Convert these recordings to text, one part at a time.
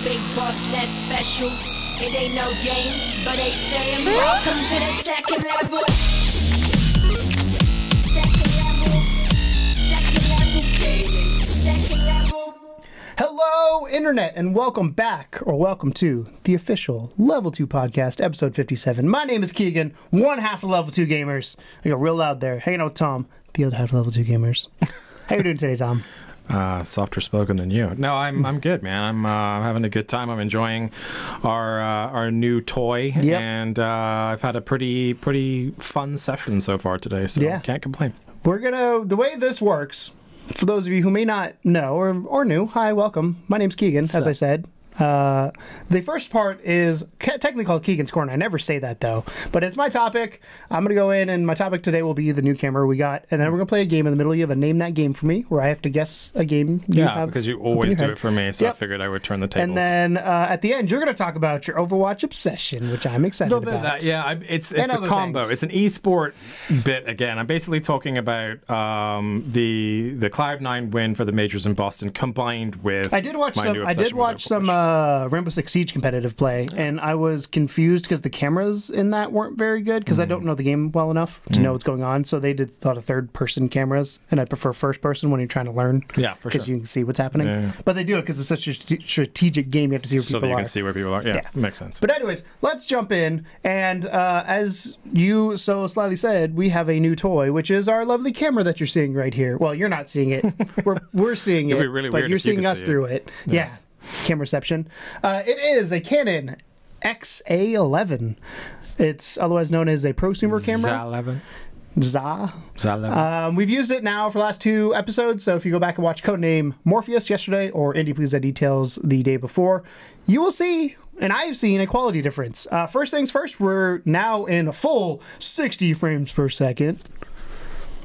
big boss that's special. It ain't no game, but they saying welcome to the second level. Second level gaming. Second level. Hello, Internet, and welcome back, or welcome to the official Level 2 podcast, episode 57. My name is Keegan, one half of Level 2 Gamers. I got real loud there, hanging out with Tom, the other half of Level 2 Gamers. How you doing today, Tom? Softer spoken than you. No, I'm good, man. I'm having a good time. I'm enjoying our new toy, and I've had a pretty fun session so far today, so Yeah. Can't complain. The way this works, for those of you who may not know or new, hi, welcome. My name's Keegan, as I said. The first part is technically called Keegan's Corner. I never say that, though. But it's my topic. I'm going to go in, and my topic today will be the new camera we got. And then we're going to play a game in the middle. You have a Name That Game for me, where I have to guess a game you have. Because you always do it for me, so I figured I would turn the tables. And then at the end, you're going to talk about your Overwatch obsession, which I'm excited about. It's a combo. Things. It's an esport bit again. I'm basically talking about the Cloud9 win for the majors in Boston combined with I did watch some Rainbow Six Siege competitive play, and I was confused because the cameras in that weren't very good because I don't know the game well enough to know what's going on. So they did a lot of third-person cameras, and I prefer first-person when you're trying to learn. Yeah, for sure. Because you can see what's happening. Yeah. But they do it because it's such a strategic game. You have to see where people are. So you can see where people are. Yeah, makes sense. But anyways, let's jump in. And as you so slyly said, we have a new toy, which is our lovely camera that you're seeing right here. Well, you're not seeing it. We're seeing it, really but weird you're if you seeing could us see through it. Yeah. Camera reception. It is a Canon XA11. It's otherwise known as a prosumer camera. ZA11. We've used it now for the last 2 episodes, so if you go back and watch Codename Morpheus yesterday or Indie Please That Details the day before, you will see, and I've seen, a quality difference. First things first, we're now in a full 60 frames per second.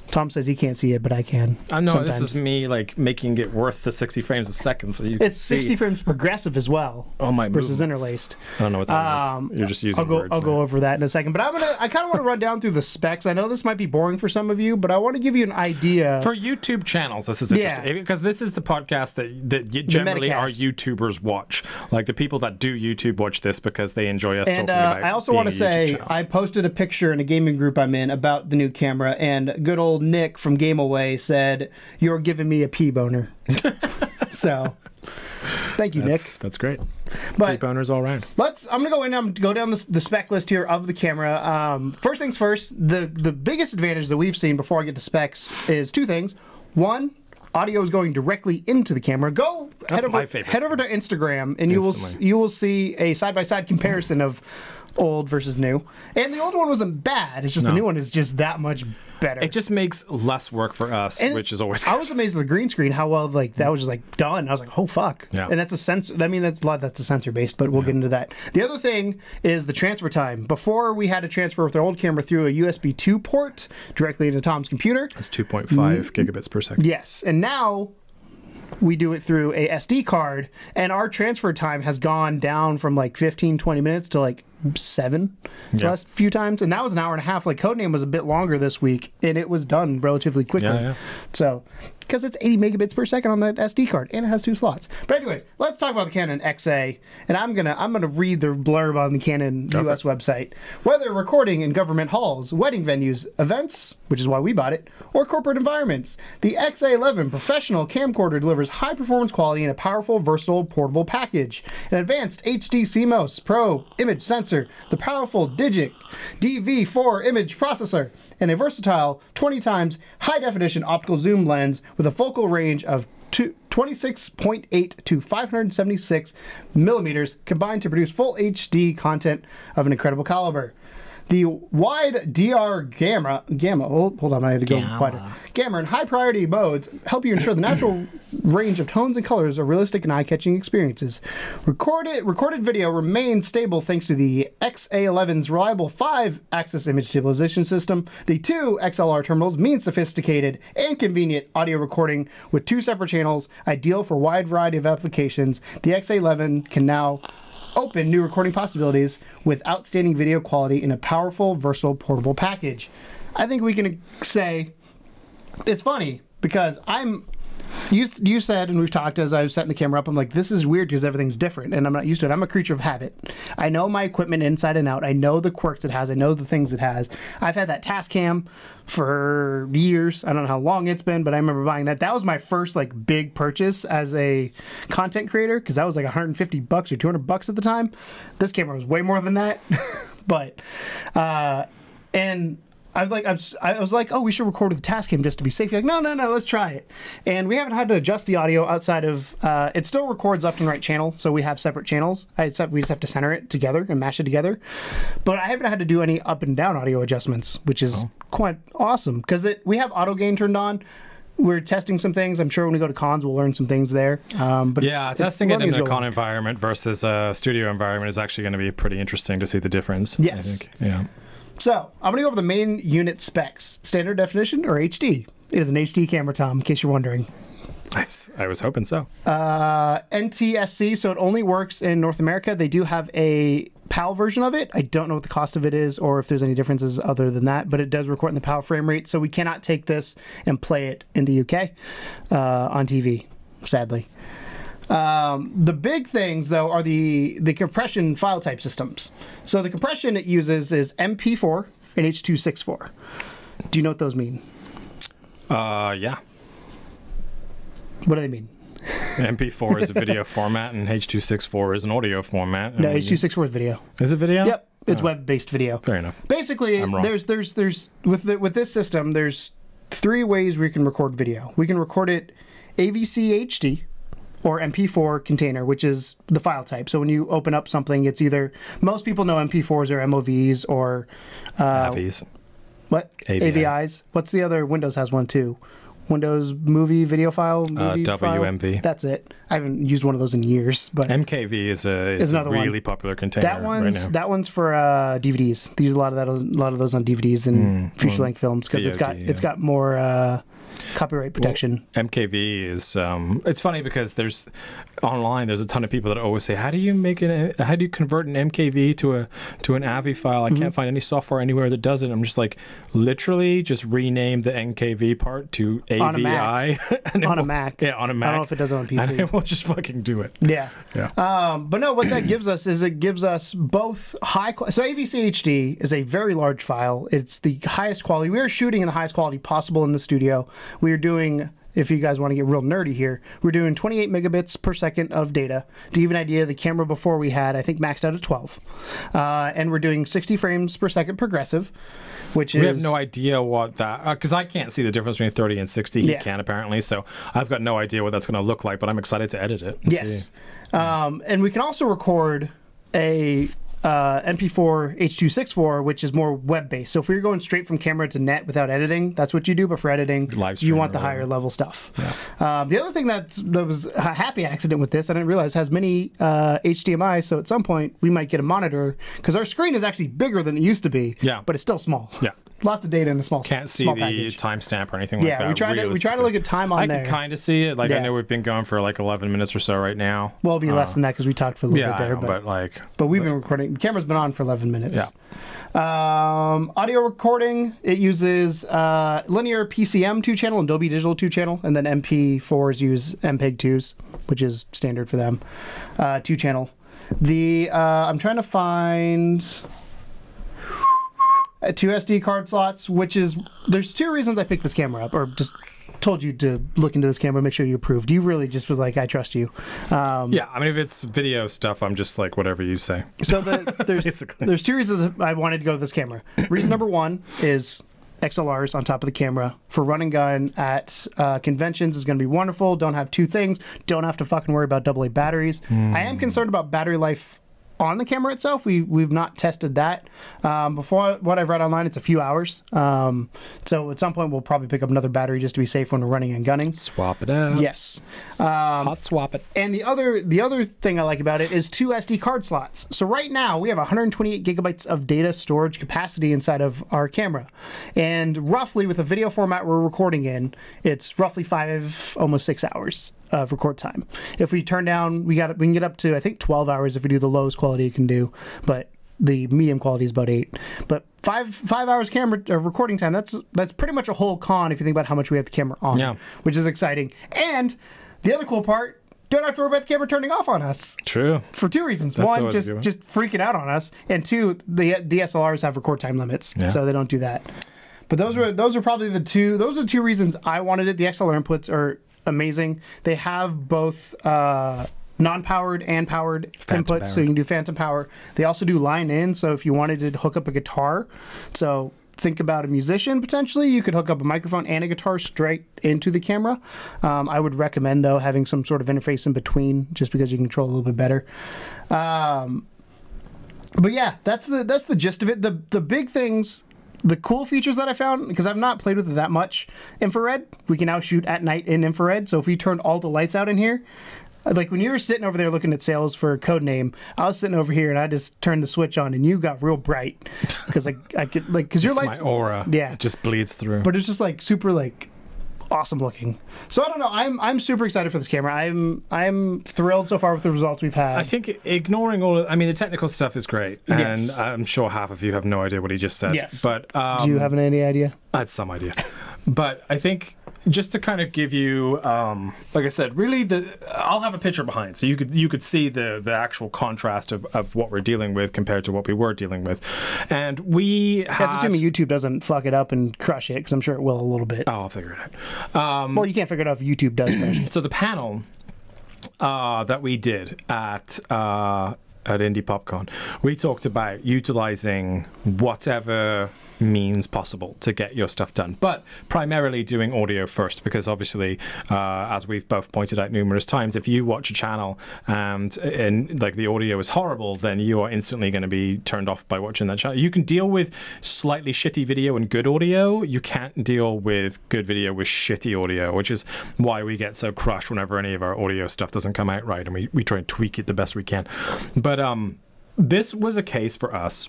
Tom says he can't see it, but I can. I know sometimes. This is me like making it worth the 60 frames a second, so you. It's 60 frames progressive as well. Oh my! Versus movements. interlaced. I don't know what that is. You're just using words. I'll go over that in a second, but I kind of want to run down through the specs. I know this might be boring for some of you, but I want to give you an idea. For YouTube channels, this is interesting because this is the podcast that generally our YouTubers watch. Like the people that do YouTube watch this because they enjoy us talking about. I also want to say I posted a picture in a gaming group I'm in about the new camera, and good old Nick from Game Away said, "You're giving me a pee boner." So, thank you, Nick. That's great. But pee boners all around. I'm gonna go down the spec list here of the camera. First things first, the biggest advantage that we've seen before I get to specs is 2 things. One, audio is going directly into the camera. Head over to Instagram, and you will see a side-by-side comparison of old versus new. And the old one wasn't bad. It's just the new one is just that much better. It just makes less work for us, which is always good. I was amazed at the green screen, how well that was just done. I was like, oh fuck. Yeah. And that's a sensor. I mean, that's a sensor based, but we'll get into that. The other thing is the transfer time. Before we had to transfer with our old camera through a USB 2 port directly into Tom's computer. It's 2.5 gigabits per second. Yes. And now we do it through a SD card, and our transfer time has gone down from 15-20 minutes to 7 the last few times, and that was an hour and a half. Codename was a bit longer this week, and it was done relatively quickly. So because it's 80 megabits per second on that SD card, and it has 2 slots. But anyways, let's talk about the Canon XA, and I'm gonna read the blurb on the Canon US website. Whether recording in government halls, wedding venues, events, which is why we bought it, or corporate environments, the XA11 professional camcorder delivers high performance quality in a powerful, versatile, portable package. An advanced HD CMOS Pro image sensor, the powerful Digic DV4 image processor, and a versatile 20 times high-definition optical zoom lens with a focal range of 26.8 to 576 millimeters combined to produce full HD content of an incredible caliber. The wide DR gamma, hold on, I had to go wider. Gamma and high priority modes help you ensure the natural range of tones and colors are realistic and eye-catching experiences. Recorded video remains stable thanks to the XA11's reliable 5-axis image stabilization system. The 2 XLR terminals mean sophisticated and convenient audio recording with 2 separate channels, ideal for a wide variety of applications. The XA11 can now open new recording possibilities with outstanding video quality in a powerful, versatile, portable package. I think we can say it's funny because I'm You said, and we've talked as I was setting the camera up, I'm like, this is weird because everything's different, and I'm not used to it. I'm a creature of habit. I know my equipment inside and out. I know the quirks it has. I know the things it has. I've had that Tascam for years. I don't know how long it's been, but I remember buying that. That was my first like big purchase as a content creator because that was like $150 or $200 at the time. This camera was way more than that, but and I was like, oh, we should record with the Tascam just to be safe. You're like, no, let's try it. And we haven't had to adjust the audio outside of, it still records left and right channel, so we have separate channels. We just have to center it together and mash it together. But I haven't had to do any up and down audio adjustments, which is quite awesome, because we have auto gain turned on. We're testing some things. I'm sure when we go to cons, we'll learn some things there. But yeah, testing it in a con environment versus a studio environment is actually going to be pretty interesting to see the difference. Yes. I think. Yeah. So, I'm going to go over the main unit specs. Standard definition or HD? It is an HD camera, Tom, in case you're wondering. Nice. I was hoping so. NTSC, so it only works in North America. They do have a PAL version of it. I don't know what the cost of it is or if there's any differences other than that, but it does record in the PAL frame rate, so we cannot take this and play it in the UK on TV, sadly. The big things, though, are the compression file type systems. So the compression it uses is MP4 and H.264. Do you know what those mean? Yeah. What do they mean? MP4 is a video format, and H.264 is an audio format. No, H.264 is video. Is it video? Yep, it's web-based video. Fair enough. Basically, there's with this system, there's 3 ways we can record video. We can record it AVC HD. Or MP4 container, which is the file type. So when you open up something, it's either, most people know MP4s or MOVs or AVs. What? AVIs. What's the other? Windows has one too. Windows movie video file. WMV. File. That's it. I haven't used one of those in years. But MKV is a really popular container. That one's for DVDs. They use a lot of those on DVDs and feature length films because it's got more. Copyright protection. Well, MKV is it's funny because there's a ton of people that always say, how do you convert an MKV to an AVI file? I can't find any software anywhere that does it. I'm just like, literally just rename the NKV part to AVI on a Mac. On a Mac. Yeah, on a Mac. I don't know if it does it on PC. And it will just fucking do it. Yeah. But no, what that gives us is it gives us both so AVC HD is a very large file. It's the highest quality. We are shooting in the highest quality possible in the studio. We are doing, if you guys want to get real nerdy here, we're doing 28 megabits per second of data. To give you an idea, the camera before we had, I think, maxed out at 12. And we're doing 60 frames per second progressive, which is... We have no idea what that... Because I can't see the difference between 30 and 60. He can, apparently. So I've got no idea what that's going to look like, but I'm excited to edit it. Yes. And we can also record a... MP4 H.264, which is more web-based. So if you're going straight from camera to net without editing, that's what you do. But for editing, you want the higher level stuff. Yeah. The other thing that was a happy accident with this, I didn't realize, has many HDMI. So at some point, we might get a monitor because our screen is actually bigger than it used to be. Yeah. But it's still small. Yeah. Lots of data in a small Can't see small the timestamp or anything like that. Yeah, we try to look at time on there. I can kind of see it. Like, I know we've been going for like 11 minutes or so right now. Well, it'll be less than that because we talked for a little bit there. But we've been recording. The camera's been on for 11 minutes. Yeah. Audio recording, it uses linear PCM 2-channel and Dolby Digital 2-channel, and then MP4s use MPEG-2s, which is standard for them, 2-channel. I'm trying to find... 2 SD card slots, which is... There's 2 reasons I picked this camera up, or just told you to look into this camera, make sure you approved. You really just was like, I trust you. Yeah, I mean, if it's video stuff, I'm just like, whatever you say. So there's 2 reasons I wanted to go with this camera. Reason number 1 is XLRs on top of the camera. For run and gun at conventions is going to be wonderful. Don't have 2 things. Don't have to fucking worry about AA batteries. I am concerned about battery life on the camera itself. We've not tested that. Before what I've read online, it's a few hours. So at some point we'll probably pick up another battery just to be safe when we're running and gunning. Swap it out. Yes. Hot swap it. And the other thing I like about it is 2 SD card slots. So right now we have 128 gigabytes of data storage capacity inside of our camera. And roughly with the video format we're recording in, it's roughly 5, almost 6 hours of record time. If we turn down, we can get up to, I think, 12 hours if we do the lowest quality you can do. But the medium quality is about 8. But 5 hours camera recording time, that's pretty much a whole con if you think about how much we have the camera on, which is exciting. And the other cool part, don't have to worry about the camera turning off on us. True. For 2 reasons. That's one, just freaking out on us, and 2, the DSLRs have record time limits, so they don't do that. But those are probably the two. Those are the 2 reasons I wanted it. The XLR inputs are amazing. They have both non-powered and powered inputs, so you can do phantom power. They also do line in, so if you wanted to hook up a guitar, so think about a musician potentially, you could hook up a microphone and a guitar straight into the camera. I would recommend though having some sort of interface in between, just because you can control a little bit better. But yeah, that's the gist of it. The big things, the cool features that I found, because I've not played with it that much, infrared. We can now shoot at night in infrared, so if we turned all the lights out in here, like when you were sitting over there looking at sales for Codename, I was sitting over here and I just turned the switch on and you got real bright because I could because your lights, my aura, it just bleeds through. But it's just like super like awesome looking. So I don't know. I'm super excited for this camera. I'm thrilled so far with the results we've had. I think ignoring all, I mean, the technical stuff is great, and I'm sure half of you have no idea what he just said. Yes. But do you have any idea? I had some idea, but I think, just to kind of give you, like I said, really, I'll have a picture behind, so you could see the actual contrast of what we're dealing with compared to what we were dealing with, and we had, assuming YouTube doesn't fuck it up and crush it, because I'm sure it will a little bit. Oh, I'll figure it out. Well, you can't figure it out if YouTube does crush it. So the panel that we did at Indie PopCon, we talked about utilizing whatever means possible to get your stuff done, but primarily doing audio first, because obviously, as we've both pointed out numerous times, if you watch a channel and like the audio is horrible, then you are instantly going to be turned off by watching that channel. You can deal with slightly shitty video and good audio. You can't deal with good video with shitty audio, which is why we get so crushed whenever any of our audio stuff doesn't come out right, and we try and tweak it the best we can. But this was a case for us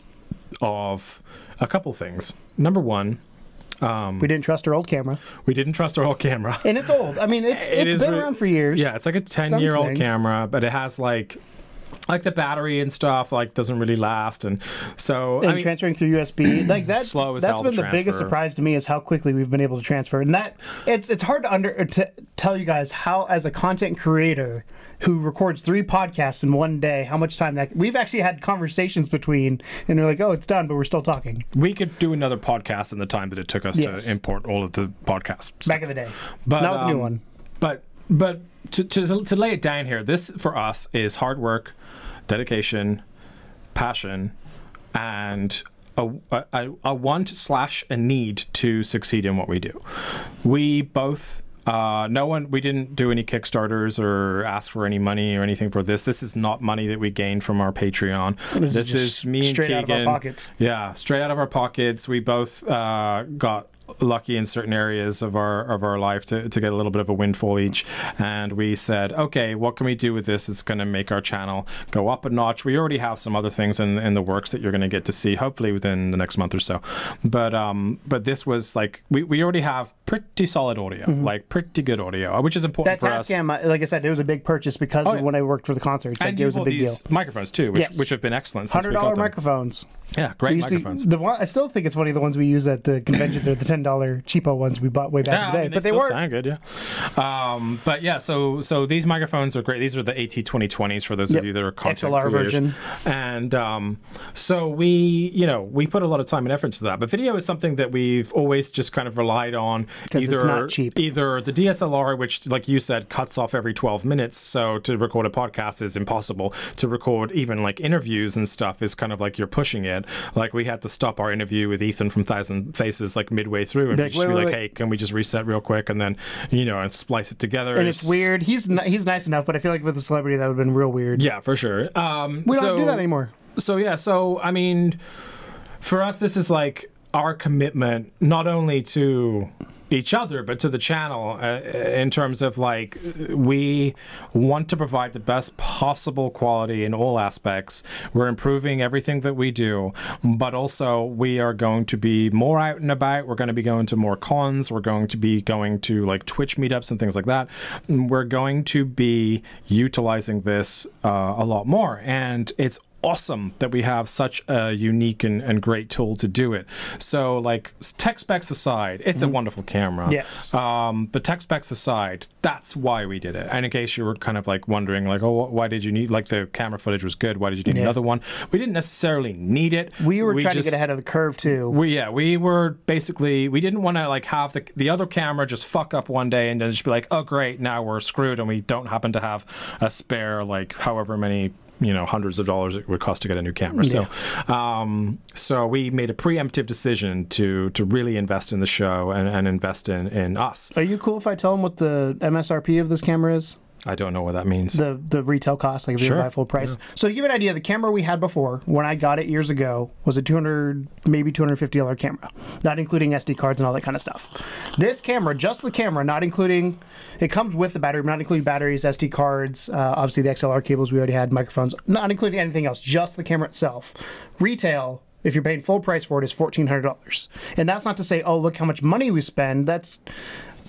of a couple things. Number one, we didn't trust our old camera. We didn't trust our old camera. And it's old. I mean, it's been around for years. Yeah, it's like a 10-year-old camera, but it has like the battery and stuff like doesn't really last, and so I mean, transferring through USB like that. Slow as that's hell been to the biggest surprise to me, is how quickly we've been able to transfer. And that it's hard to tell you guys how, as a content creator who records 3 podcasts in one day, how much time that we've actually had conversations between, and they're like, oh, it's done, but we're still talking. We could do another podcast in the time that it took us to import all of the podcasts back in the day, but not with the new one. But to lay it down here, this for us is hard work, dedication, passion, and a want/a need to succeed in what we do. We both we didn't do any Kickstarters or ask for any money or anything for this. This is not money that we gained from our Patreon. This is me and straight Keegan. Out of our pockets. Yeah, straight out of our pockets. We both got lucky in certain areas of our life to get a little bit of a windfall each, and we said, okay, what can we do with this? It's going to make our channel go up a notch. We already have some other things in the works that you're going to get to see hopefully within the next month or so, but this was like we already have pretty solid audio, like pretty good audio, which is important for us. That Tascam, like I said, it was a big purchase because of when I worked for the concerts. Like, it was a big deal. Microphones too, which have been excellent since we got $100 them. microphones. Yeah, great microphones. I still think it's funny, the ones we use at the conventions are the $10 cheapo ones we bought way back in the day. I mean, but they still were sound good, yeah. But yeah, so these microphones are great. These are the AT2020s for those of you that are content XLR creators. version. And so we put a lot of time and effort into that. But video is something that we've always just kind of relied on. Because it's not cheap. Either the DSLR, which, like you said, cuts off every 12 minutes. So to record a podcast is impossible. To record even like interviews and stuff is kind of like you're pushing it. Like we had to stop our interview with Ethan from Thousand Faces like midway through and just be like, hey, can we just reset real quick, and then and splice it together. And it's weird. He's nice enough, but I feel like with a celebrity that would have been real weird. Yeah, for sure. We don't do that anymore. So yeah, I mean, for us, this is like our commitment not only to each other but to the channel, in terms of like we want to provide the best possible quality in all aspects. We're improving everything that we do, but also we are going to be more out and about. We're going to be going to more cons. We're going to be going to like Twitch meetups and things like that. We're going to be utilizing this a lot more, and it's awesome that we have such a unique and great tool to do it. So, like, tech specs aside, it's a wonderful camera. Yes. But tech specs aside, that's why we did it. And in case you were kind of like wondering, like, oh, why did you need, like, the camera footage was good, why did you need another one? We didn't necessarily need it. We were trying to get ahead of the curve too. We were basically, we didn't want to like have the other camera just fuck up one day and then just be like, oh great, now we're screwed and we don't happen to have a spare like however many, you know, hundreds of dollars it would cost to get a new camera. So we made a preemptive decision to really invest in the show and invest in us. Are you cool if I tell them what the MSRP of this camera is? I don't know what that means. The retail cost, like if you buy full price. Yeah. So to give you an idea, the camera we had before, when I got it years ago, was a $200, maybe $250 camera, not including SD cards and all that kind of stuff. This camera, just the camera, not including, it comes with the battery, not including batteries, SD cards, obviously the XLR cables we already had, microphones, not including anything else, just the camera itself. Retail, if you're paying full price for it, is $1,400. And that's not to say, oh, look how much money we spend. That's...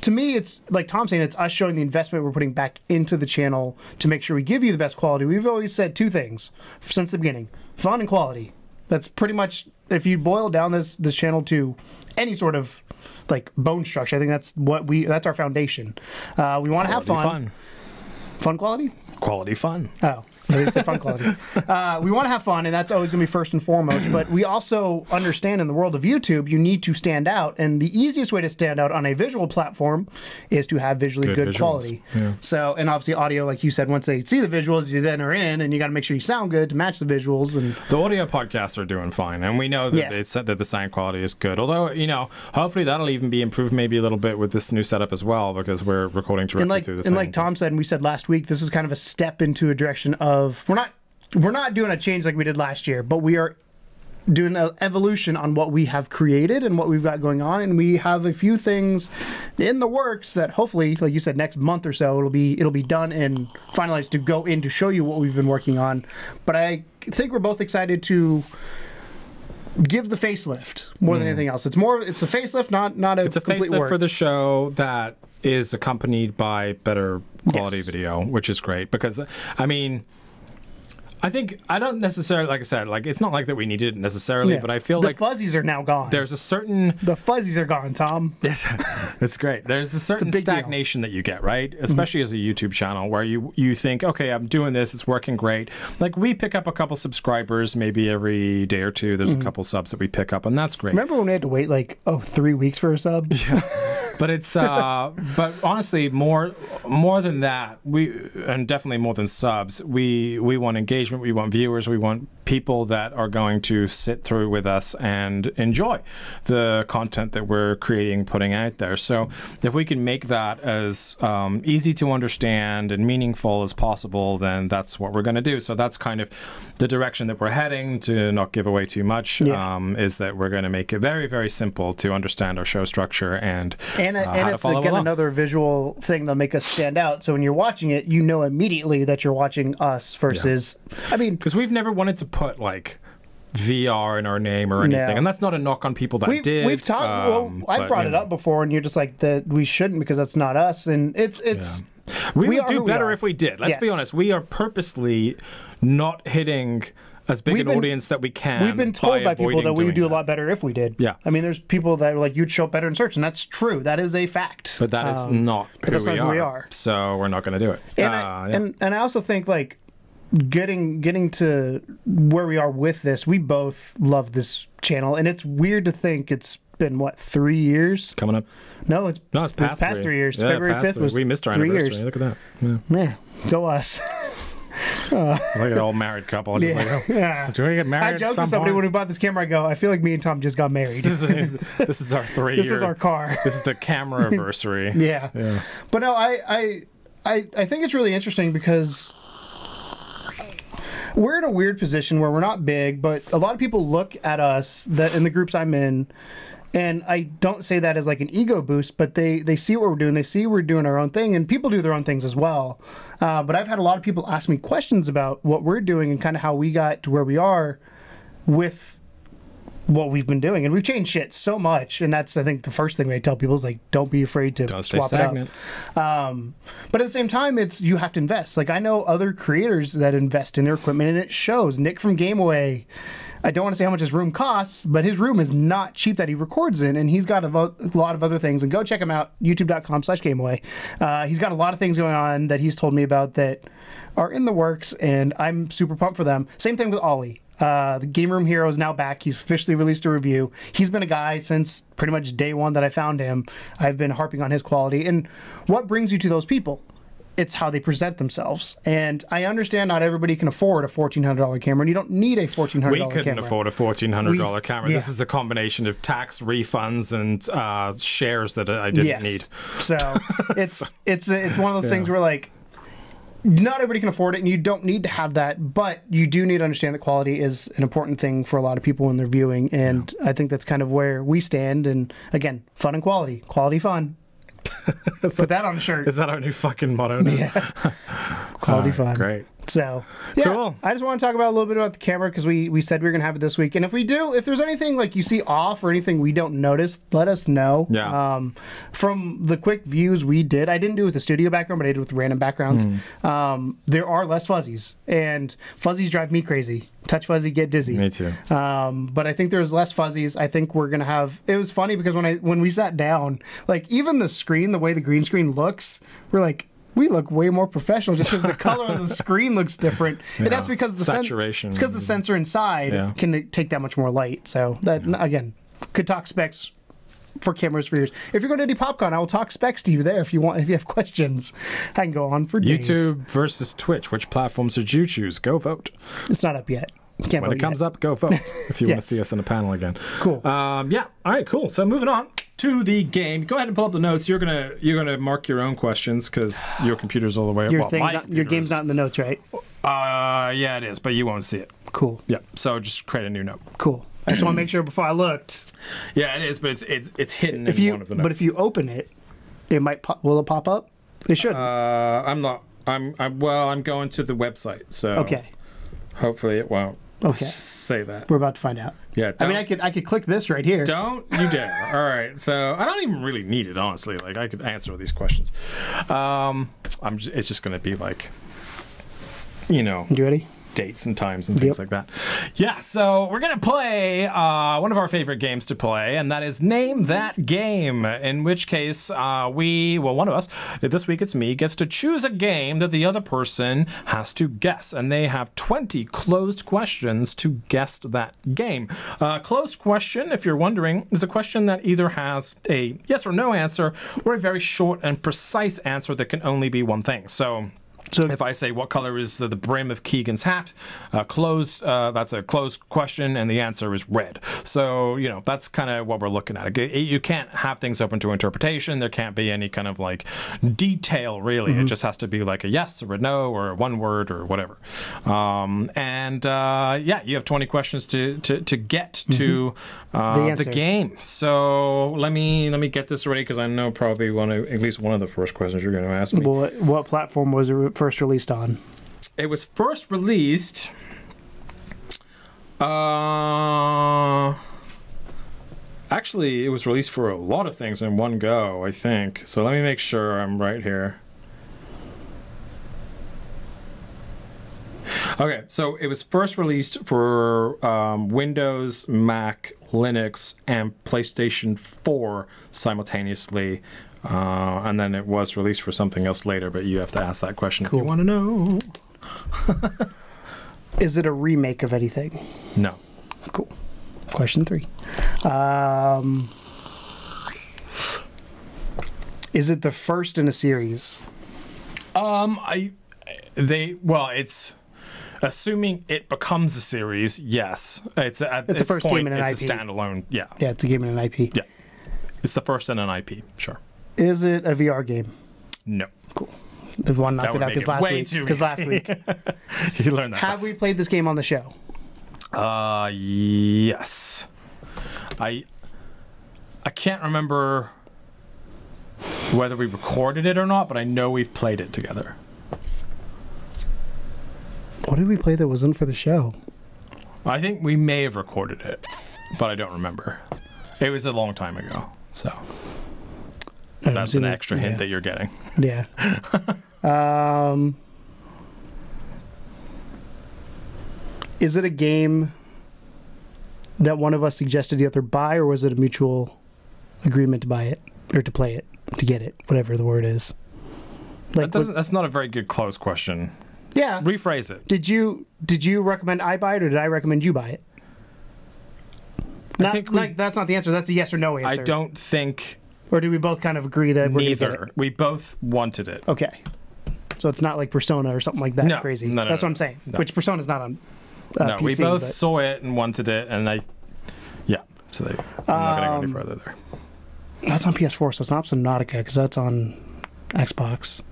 To me, it's like Tom saying, it's us showing the investment we're putting back into the channel to make sure we give you the best quality. We've always said two things since the beginning: fun and quality. That's pretty much, if you boil down this channel to any sort of like bone structure, I think that's our foundation. We want to have fun. Fun quality? Quality fun. Oh. It's a fun quality. We want to have fun, and that's always going to be first and foremost. But we also understand in the world of YouTube, you need to stand out. And the easiest way to stand out on a visual platform is to have visually good quality. Yeah. So, and obviously audio, like you said, once they see the visuals, you then are in, and you got to make sure you sound good to match the visuals. And the audio podcasts are doing fine, and we know that they said that the sound quality is good. Although, you know, hopefully that'll even be improved maybe a little bit with this new setup as well, because we're recording directly through the thing. And like Tom said, and we said last week, this is kind of a step into a direction of we're not doing a change like we did last year, but we are doing an evolution on what we have created and what we've got going on, and we have a few things in the works that hopefully, like you said, next month or so it'll be done and finalized to go in to show you what we've been working on. But I think we're both excited to give the facelift more than anything else. It's a facelift, not a complete facelift work. for the show that is accompanied by better quality video, which is great because I mean, I think I don't necessarily, like I said, like it's not like that we needed it necessarily, but I feel like the fuzzies are now gone. There's a certain the fuzzies are gone, Tom. It's great. There's a certain stagnation that you get, right? Especially as a YouTube channel where you think, okay, I'm doing this, it's working great. Like we pick up a couple subscribers maybe every day or two. There's a couple subs that we pick up, and that's great. Remember when we had to wait like 3 weeks for a sub? Yeah. But it's but honestly, more than that, and definitely more than subs, we want engagement, we want viewers, we want people that are going to sit through with us and enjoy the content that we're creating, putting out there. So if we can make that as easy to understand and meaningful as possible, then that's what we're going to do. So that's kind of the direction that we're heading, to not give away too much, is that we're going to make it very, very simple to understand our show structure and it's again another visual thing that'll make us stand out. So when you're watching it, you know immediately that you're watching us versus, I mean, because we've never wanted to put like VR in our name or anything, and that's not a knock on people that did. We've talked. Well, I brought it up before, and you're just like that. We shouldn't because that's not us, and it's. We would do better if we did. Let's be honest. We are purposely not hitting as big an audience that we can. We've been told by people that we would do a lot better if we did. Yeah. I mean, there's people that are like, you'd show up better in search, and that's true. That is a fact. But that is not who we are. So we're not going to do it. And I also think, like, getting to where we are with this, we both love this channel, and it's weird to think it's been, what, 3 years? Coming up. No, it's past 3 years. Yeah, February 5th was we missed our 3 anniversary. years. Look at that. Yeah, go us. Like an old married couple. Just like, oh, do we get married? I joked with somebody when we bought this camera. I go, I feel like me and Tom just got married. This is our 3 year. This is our car. This is the camera anniversary. Yeah. But no, I think it's really interesting because we're in a weird position where we're not big, but a lot of people look at us that in the groups I'm in. And I don't say that as like an ego boost, but they see what we're doing. They see we're doing our own thing, and people do their own things as well. But I've had a lot of people ask me questions about what we're doing and kind of how we got to where we are with what we've been doing, and we've changed shit so much, and that's, I think, the first thing I tell people is like, don't be afraid to Don't stay swap stagnant. it up. But at the same time, it's, you have to invest. Like, I know other creators that invest in their equipment, and it shows. Nick from GameAway, I don't want to say how much his room costs, but his room is not cheap that he records in, and he's got a lot of other things. And go check him out, youtube.com/GameAway. He's got a lot of things going on that he's told me about that are in the works, and I'm super pumped for them. Same thing with Ollie. The Game Room Hero is now back. He's officially released a review. He's been a guy since pretty much day one that I found him. I've been harping on his quality. And what brings you to those people? It's how they present themselves. And I understand not everybody can afford a $1,400 camera, and you don't need a $1,400 camera. We couldn't afford a $1,400 camera. Yeah. This is a combination of tax refunds and shares that I didn't need. So it's one of those things where, like, not everybody can afford it, and you don't need to have that, but you do need to understand that quality is an important thing for a lot of people when they're viewing, and I think that's kind of where we stand. And again, fun and quality. Quality fun. Put that on the shirt. Is that our new fucking motto now? Yeah. Quality fun. Great. So, yeah, Cool. I just want to talk about a little bit about the camera, because we said we were going to have it this week. And if we do, if there's anything like you see off or anything we don't notice, let us know. Yeah. From the quick views we did, I didn't do it with the studio background, but I did it with random backgrounds. There are less fuzzies, and fuzzies drive me crazy. Touch fuzzy, get dizzy. Me too. But I think there's less fuzzies. I think we're gonna have. It was funny because when we sat down, like, even the screen, the way the green screen looks, we're like, we look way more professional just because the color of the screen looks different. And that's because the saturation. It's because the sensor inside can take that much more light. So that again, could talk specs for cameras for years. If you're going to do PopCon, I will talk specs to you there if you want. If you have questions, I can go on for days. YouTube versus Twitch. Which platforms did you choose? Go vote. It's not up yet. Can't When vote it comes yet. up, go vote if you want to Yes. see us in a panel again. Cool. Yeah. All right. Cool. So moving on to the game. Go ahead and pull up the notes. You're gonna mark your own questions because your computer's all the way up. Your Well, thing's my not, your game's computer's- not in the notes, right? Yeah, it is, but you won't see it. Cool. Yeah. So just create a new note. Cool. I just want to make sure before I looked. Yeah, it is, but it's hidden If in you one of the notes. but if you open it, it might pop. Will it pop up? It should. I'm not. I'm going to the website, so Okay. hopefully it won't. Okay. Say that. We're about to find out. Yeah. I mean, I could click this right here. Don't you dare. All right. So I don't even really need it, honestly. Like, I could answer all these questions. It's just going to be like, You ready? dates and times and things like that. Yeah, so we're going to play one of our favorite games to play, and that is Name That Game, in which case one of us, this week it's me, gets to choose a game that the other person has to guess, and they have 20 closed questions to guess that game. Closed question, if you're wondering, is a question that either has a yes or no answer or a very short and precise answer that can only be one thing. So if I say, what color is the brim of Keegan's hat? That's a closed question, and the answer is red. So, that's kind of what we're looking at. You can't have things open to interpretation. There can't be any kind of, like, detail, really. It just has to be, like, a yes or a no or a one word or whatever. You have 20 questions to get to the game. So let me get this ready, because I know probably at least one of the first questions you're going to ask me. What platform was it first released on? It was first released. Actually, it was released for a lot of things in one go, I think. So let me make sure I'm right here. Okay, so it was first released for Windows, Mac, Linux, and PlayStation 4 simultaneously. And then it was released for something else later, but you have to ask that question if you want to know. Is it a remake of anything? No. Cool. Question 3. Is it the first in a series? It's assuming it becomes a series. Yes, it's a first game in an it's IP. a standalone. Yeah, Yeah, it's a game in an IP. yeah, it's the first in an IP. Sure. Is it a VR game? No. Cool. If one knocked That it would out make it because way too last easy. week. You learned that. Have we played this game on the show? Yes. I can't remember whether we recorded it or not, but I know we've played it together. What did we play that wasn't for the show? I think we may have recorded it. but I don't remember. It was a long time ago, so that's an extra hint that you're getting. Yeah. Is it a game that one of us suggested the other buy, or was it a mutual agreement to buy it or to play it, to get it, whatever the word is? Like, That's not a very good close question. Yeah. Rephrase it. Did you recommend I buy it, or did I recommend you buy it? I think that's not the answer. That's a yes or no answer. I don't think. Or do we both kind of agree that we're going to get it? We both wanted it. Okay. So it's not like Persona or something like that crazy. No, that's what I'm saying. No. Which Persona's not on no, PC. We both saw it and wanted it, and so I'm not going to go any further there. That's on PS4, so it's not Subnautica, because that's on Xbox.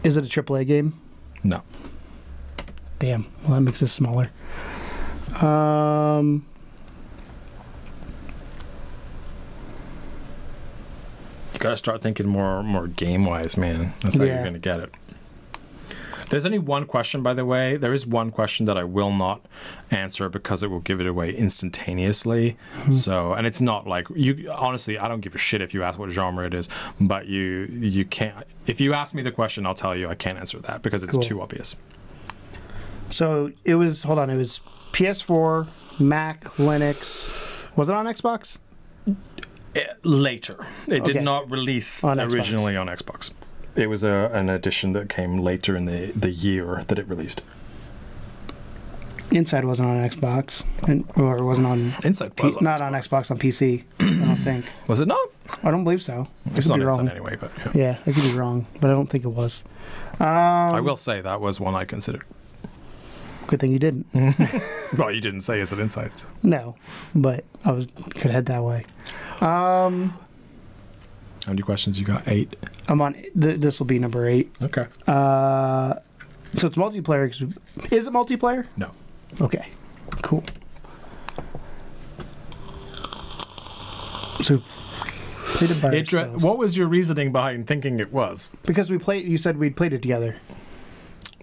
Is it a AAA game? No. Damn. Well, that makes this smaller. You gotta start thinking more game-wise, man. That's how you're gonna get it. There's only one question, by the way. There is one question that I will not answer because it will give it away instantaneously. So, and it's not like you. Honestly, I don't give a shit if you ask what genre it is, but you can't. If you ask me the question, I'll tell you I can't answer that because it's too obvious. So it was. Hold on. It was PS4, Mac, Linux. Was it on Xbox? Later. It did not release originally on Xbox. It was an edition that came later in the year that it released. Inside wasn't on Xbox, or it wasn't on. Inside was not on Xbox, on PC. I don't think. Was it not? I don't believe so. It's not Inside anyway, but yeah, I could be wrong, but I don't think it was. I will say that was one I considered. Good thing you didn't. Well, you didn't say is it Inside? So. No, but could head that way. How many questions you got? 8. I'm on. This will be number 8. Okay. So it's multiplayer. Is it multiplayer? No. Okay. Cool. So played it by ourselves. What was your reasoning behind thinking it was? Because we played. You said we'd played it together.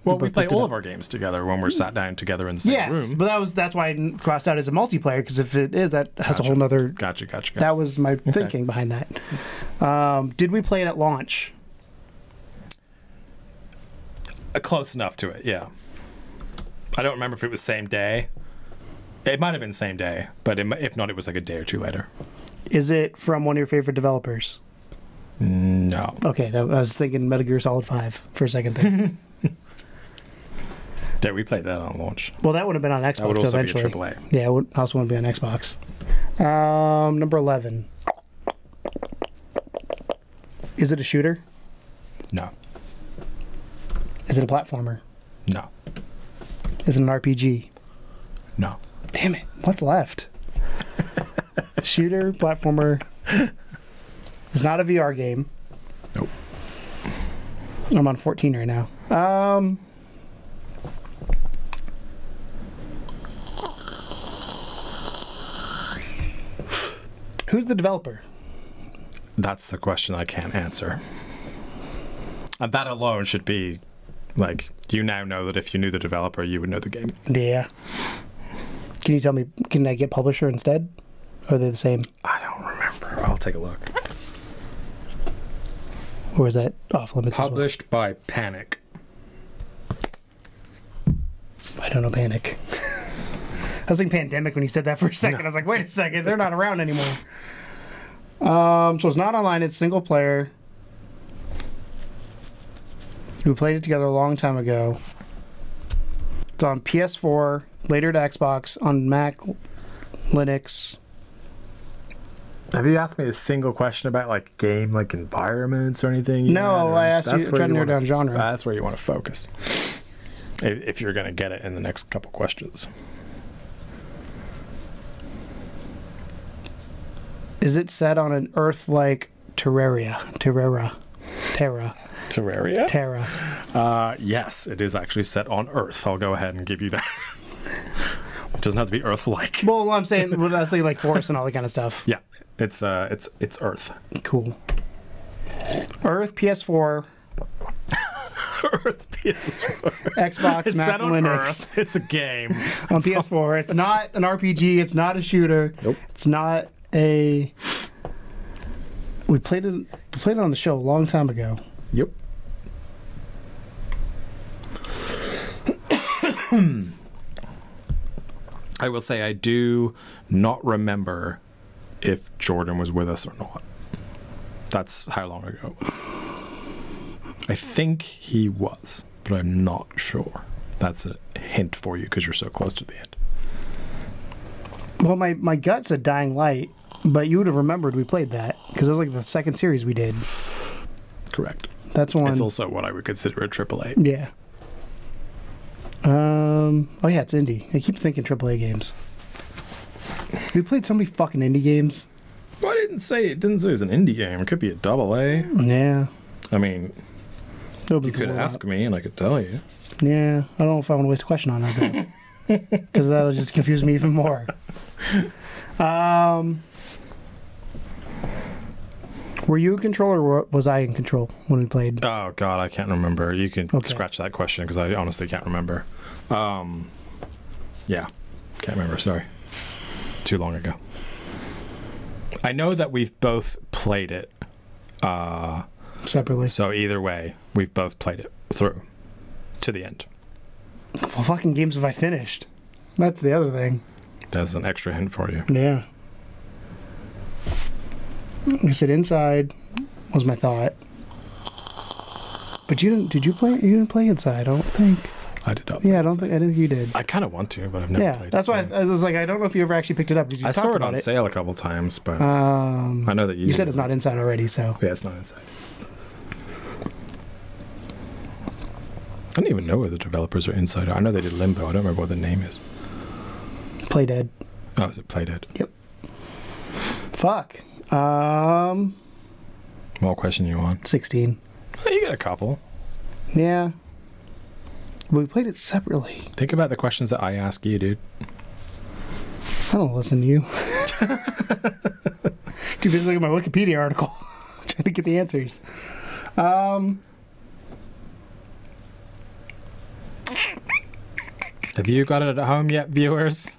Well, we play all of our games together when we're sat down together in the same room. But that's why I crossed out as a multiplayer, because if it is, that has a whole nother... Gotcha. That was my thinking behind that. Did we play it at launch? Close enough to it, yeah. I don't remember if it was same day. It might have been same day, but if not, it was like a day or two later. Is it from one of your favorite developers? No. Okay, I was thinking Metal Gear Solid 5 for a second there. Yeah, we played that on launch. Well, that would have been on Xbox that would also eventually. Be a AAA. Yeah, it would also want to be on Xbox. Number 11. Is it a shooter? No. Is it a platformer? No. Is it an RPG? No. Damn it. What's left? Shooter, platformer. It's not a VR game. Nope. I'm on 14 right now. Who's the developer? That's the question I can't answer. And that alone should be, like, you now know that if you knew the developer, you would know the game. Yeah. Can you tell me, can I get publisher instead? Or are they the same? I don't remember. I'll take a look. Or is that off limits? Published by Panic. I don't know Panic. I was thinking Pandemic when you said that for a second. No. I was like, wait a second, they're not around anymore. So it's not online, it's single player. We played it together a long time ago. It's on PS4, later to Xbox, on Mac, Linux. Have you asked me a single question about like game, like environments or anything? No, I asked you, trying to narrow down genre. That's where you want to focus. If you're going to get it in the next couple questions. Is it set on an Earth like Terraria? Yes, it is actually set on Earth. I'll go ahead and give you that. It doesn't have to be Earth-like. Well, I was thinking like forests and all that kind of stuff. Yeah, it's Earth. Cool. Earth, PS4. Earth PS4. Xbox, It's Mac, set on Linux. Earth. It's a game. On PS4. It's not an RPG. It's not a shooter. Nope. It's not a... We played it on the show a long time ago. Yep. I will say I do not remember if Jordan was with us or not. That's how long ago it was. I think he was, but I'm not sure. That's a hint for you because you're so close to the end. Well, my gut said Dying Light, but you would have remembered we played that because it was like the second series we did. Correct. That's one. It's also what I would consider a AAA. Yeah. Oh yeah, it's indie. I keep thinking AAA games. We played so many fucking indie games. Well, I didn't say it was an indie game. It could be a AA. Yeah. I mean, you could ask me and I could tell you. Yeah, I don't know if I want to waste a question on that because that'll just confuse me even more. Were you in control or was I in control when we played? Oh God, I can't remember. You can scratch that question because I honestly can't remember. Yeah, can't remember. Sorry, too long ago. I know that we've both played it Separately. So either way, we've both played it through to the end. What fucking games have I finished? That's the other thing. That's an extra hint for you. Yeah. I said Inside was my thought. But you didn't. Did you play? You didn't play Inside. I don't think. I did not. Yeah, I don't think. I didn't think you did. I kind of want to, but I've never played it. That's why I was like, I don't know if you ever actually picked it up because you I talked saw it about on sale a couple times, but I know that you said it's not Inside already, so yeah, it's not Inside. I don't even know where the developers are Inside. I know they did Limbo. I don't remember what the name is. Play Dead. Oh, is it Play Dead? Yep. Fuck. What question you want? 16. Oh, you got a couple. Yeah. But we played it separately. Think about the questions that I ask you, dude. I don't listen to you. Too busy looking at my Wikipedia article. Trying to get the answers. Have you got it at home yet, viewers?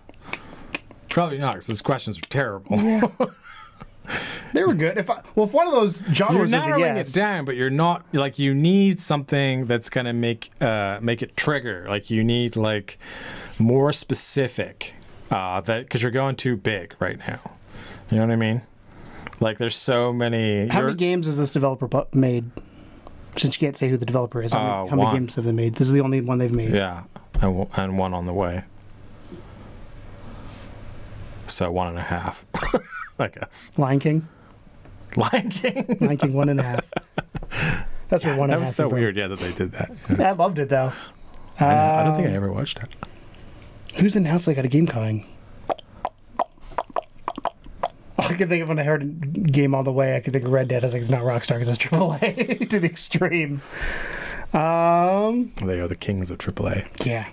Probably not, because these questions are terrible. Yeah. They were good. If one of those genres you're is a narrowing yes. it down, but you're not like you need something that's gonna make it trigger. Like you need like more specific that because you're going too big right now. You know what I mean? Like there's so many. How many games has this developer made? Since you can't say who the developer is, how many games have they made? This is the only one they've made. Yeah, and one on the way. So 1.5, I guess. Lion King. Lion King. Lion King 1.5. That's what 1.5. That was so weird. Yeah, that they did that. Yeah, I loved it though. I don't think I ever watched it. Who's announced they got a game coming? All I could think of when I heard game on the way, I could think of Red Dead. I was like, it's not Rockstar because it's AAA to the extreme. They are the kings of AAA. Yeah.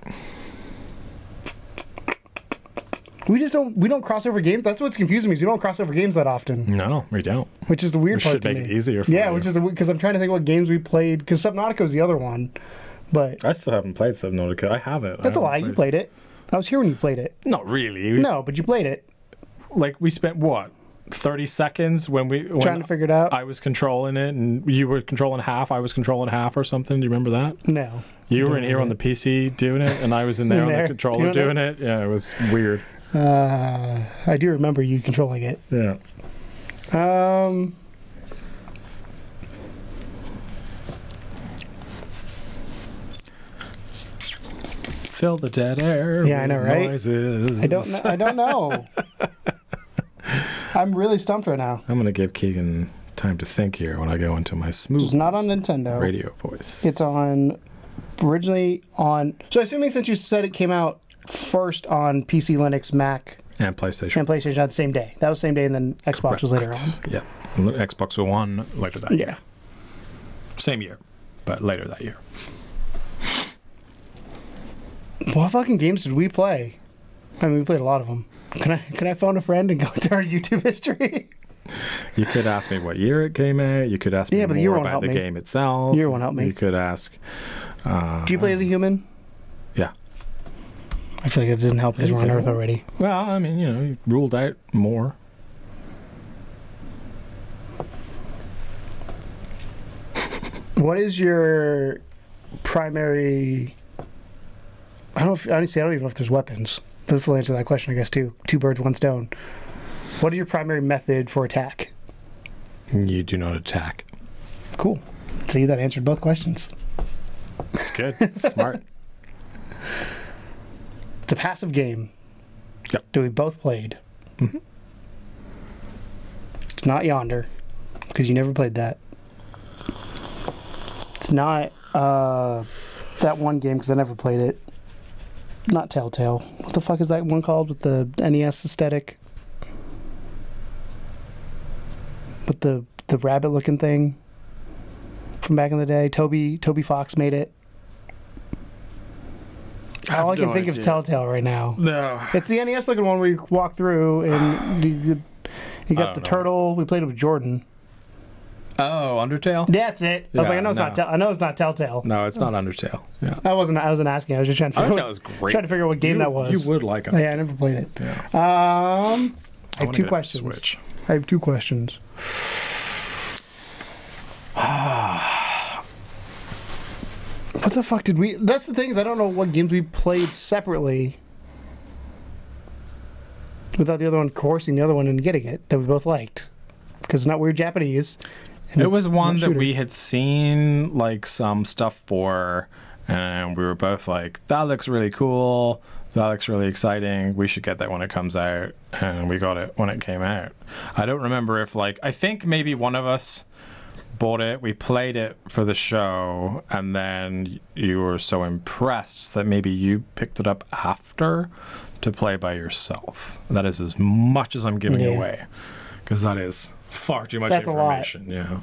We don't cross over games. That's what's confusing me. Is we don't cross over games that often. No, we don't. Which is the weird part. Should make it easier for you. which is because I'm trying to think what games we played. Because Subnautica was the other one, but I still haven't played Subnautica. I have it. That's a lie. You played it. I was here when you played it. Not really. No, but you played it. Like we spent what 30 seconds when trying to figure it out. I was controlling it, and you were controlling half. I was controlling half, or something. Do you remember that? No. You were in here on the PC doing it, and I was in there on the controller doing it. Yeah, it was weird. I do remember you controlling it. Yeah. Fill the dead air. Yeah, I know, right? Noises. I don't know. I'm really stumped right now. I'm gonna give Keegan time to think here when I go into my smooth. It's not on Nintendo. Radio voice. It's originally on. So assuming since you said it came out first on PC, Linux, Mac, and PlayStation. And PlayStation had the same day. That was the same day, and then Xbox was later on. Yeah. Xbox One later that year. Yeah. Same year, but later that year. What fucking games did we play? I mean, we played a lot of them. Can I phone a friend and go to our YouTube history? You could ask me what year it came out. You could ask me but more about the game itself. Year won't help me. You could ask... Do you play as a human? Yeah. I feel like it doesn't help because we're on Earth already. Well, I mean, you ruled out more. What is your primary... honestly, I don't even know if there's weapons. This will answer that question, I guess, too. Two birds, one stone. What is your primary method for attack? You do not attack. Cool. See, that answered both questions. That's good. Smart. It's a passive game. Yep. That we both played. Mm-hmm. It's not Yonder, because you never played that. It's not that one game, because I never played it. Not Telltale. What the fuck is that one called with the NES aesthetic? With the rabbit-looking thing from back in the day. Toby Fox made it. All I can think of is Telltale right now. No. It's the NES-looking one where you walk through and you got the turtle. We played it with Jordan. Oh, Undertale? That's it. I was like, I know it's not Telltale. No, it's not Undertale. Yeah. I wasn't asking. I was just trying to figure Undertale was great. Trying to figure out what game that was. You would like it. Yeah, I never played it. Yeah. I have two questions. Switch. I have two questions. What the fuck did we... That's the thing is I don't know what games we played separately without the other one coercing the other one and getting it that we both liked. Because it's not weird Japanese. It was one that we had seen like some stuff for, and we were both like, that looks really cool. That looks really exciting. We should get that when it comes out. And we got it when it came out. I don't remember if I think maybe one of us bought it, we played it for the show, and then you were so impressed that maybe you picked it up after to play by yourself. That is as much as I'm giving away, because that is far too much information. Yeah.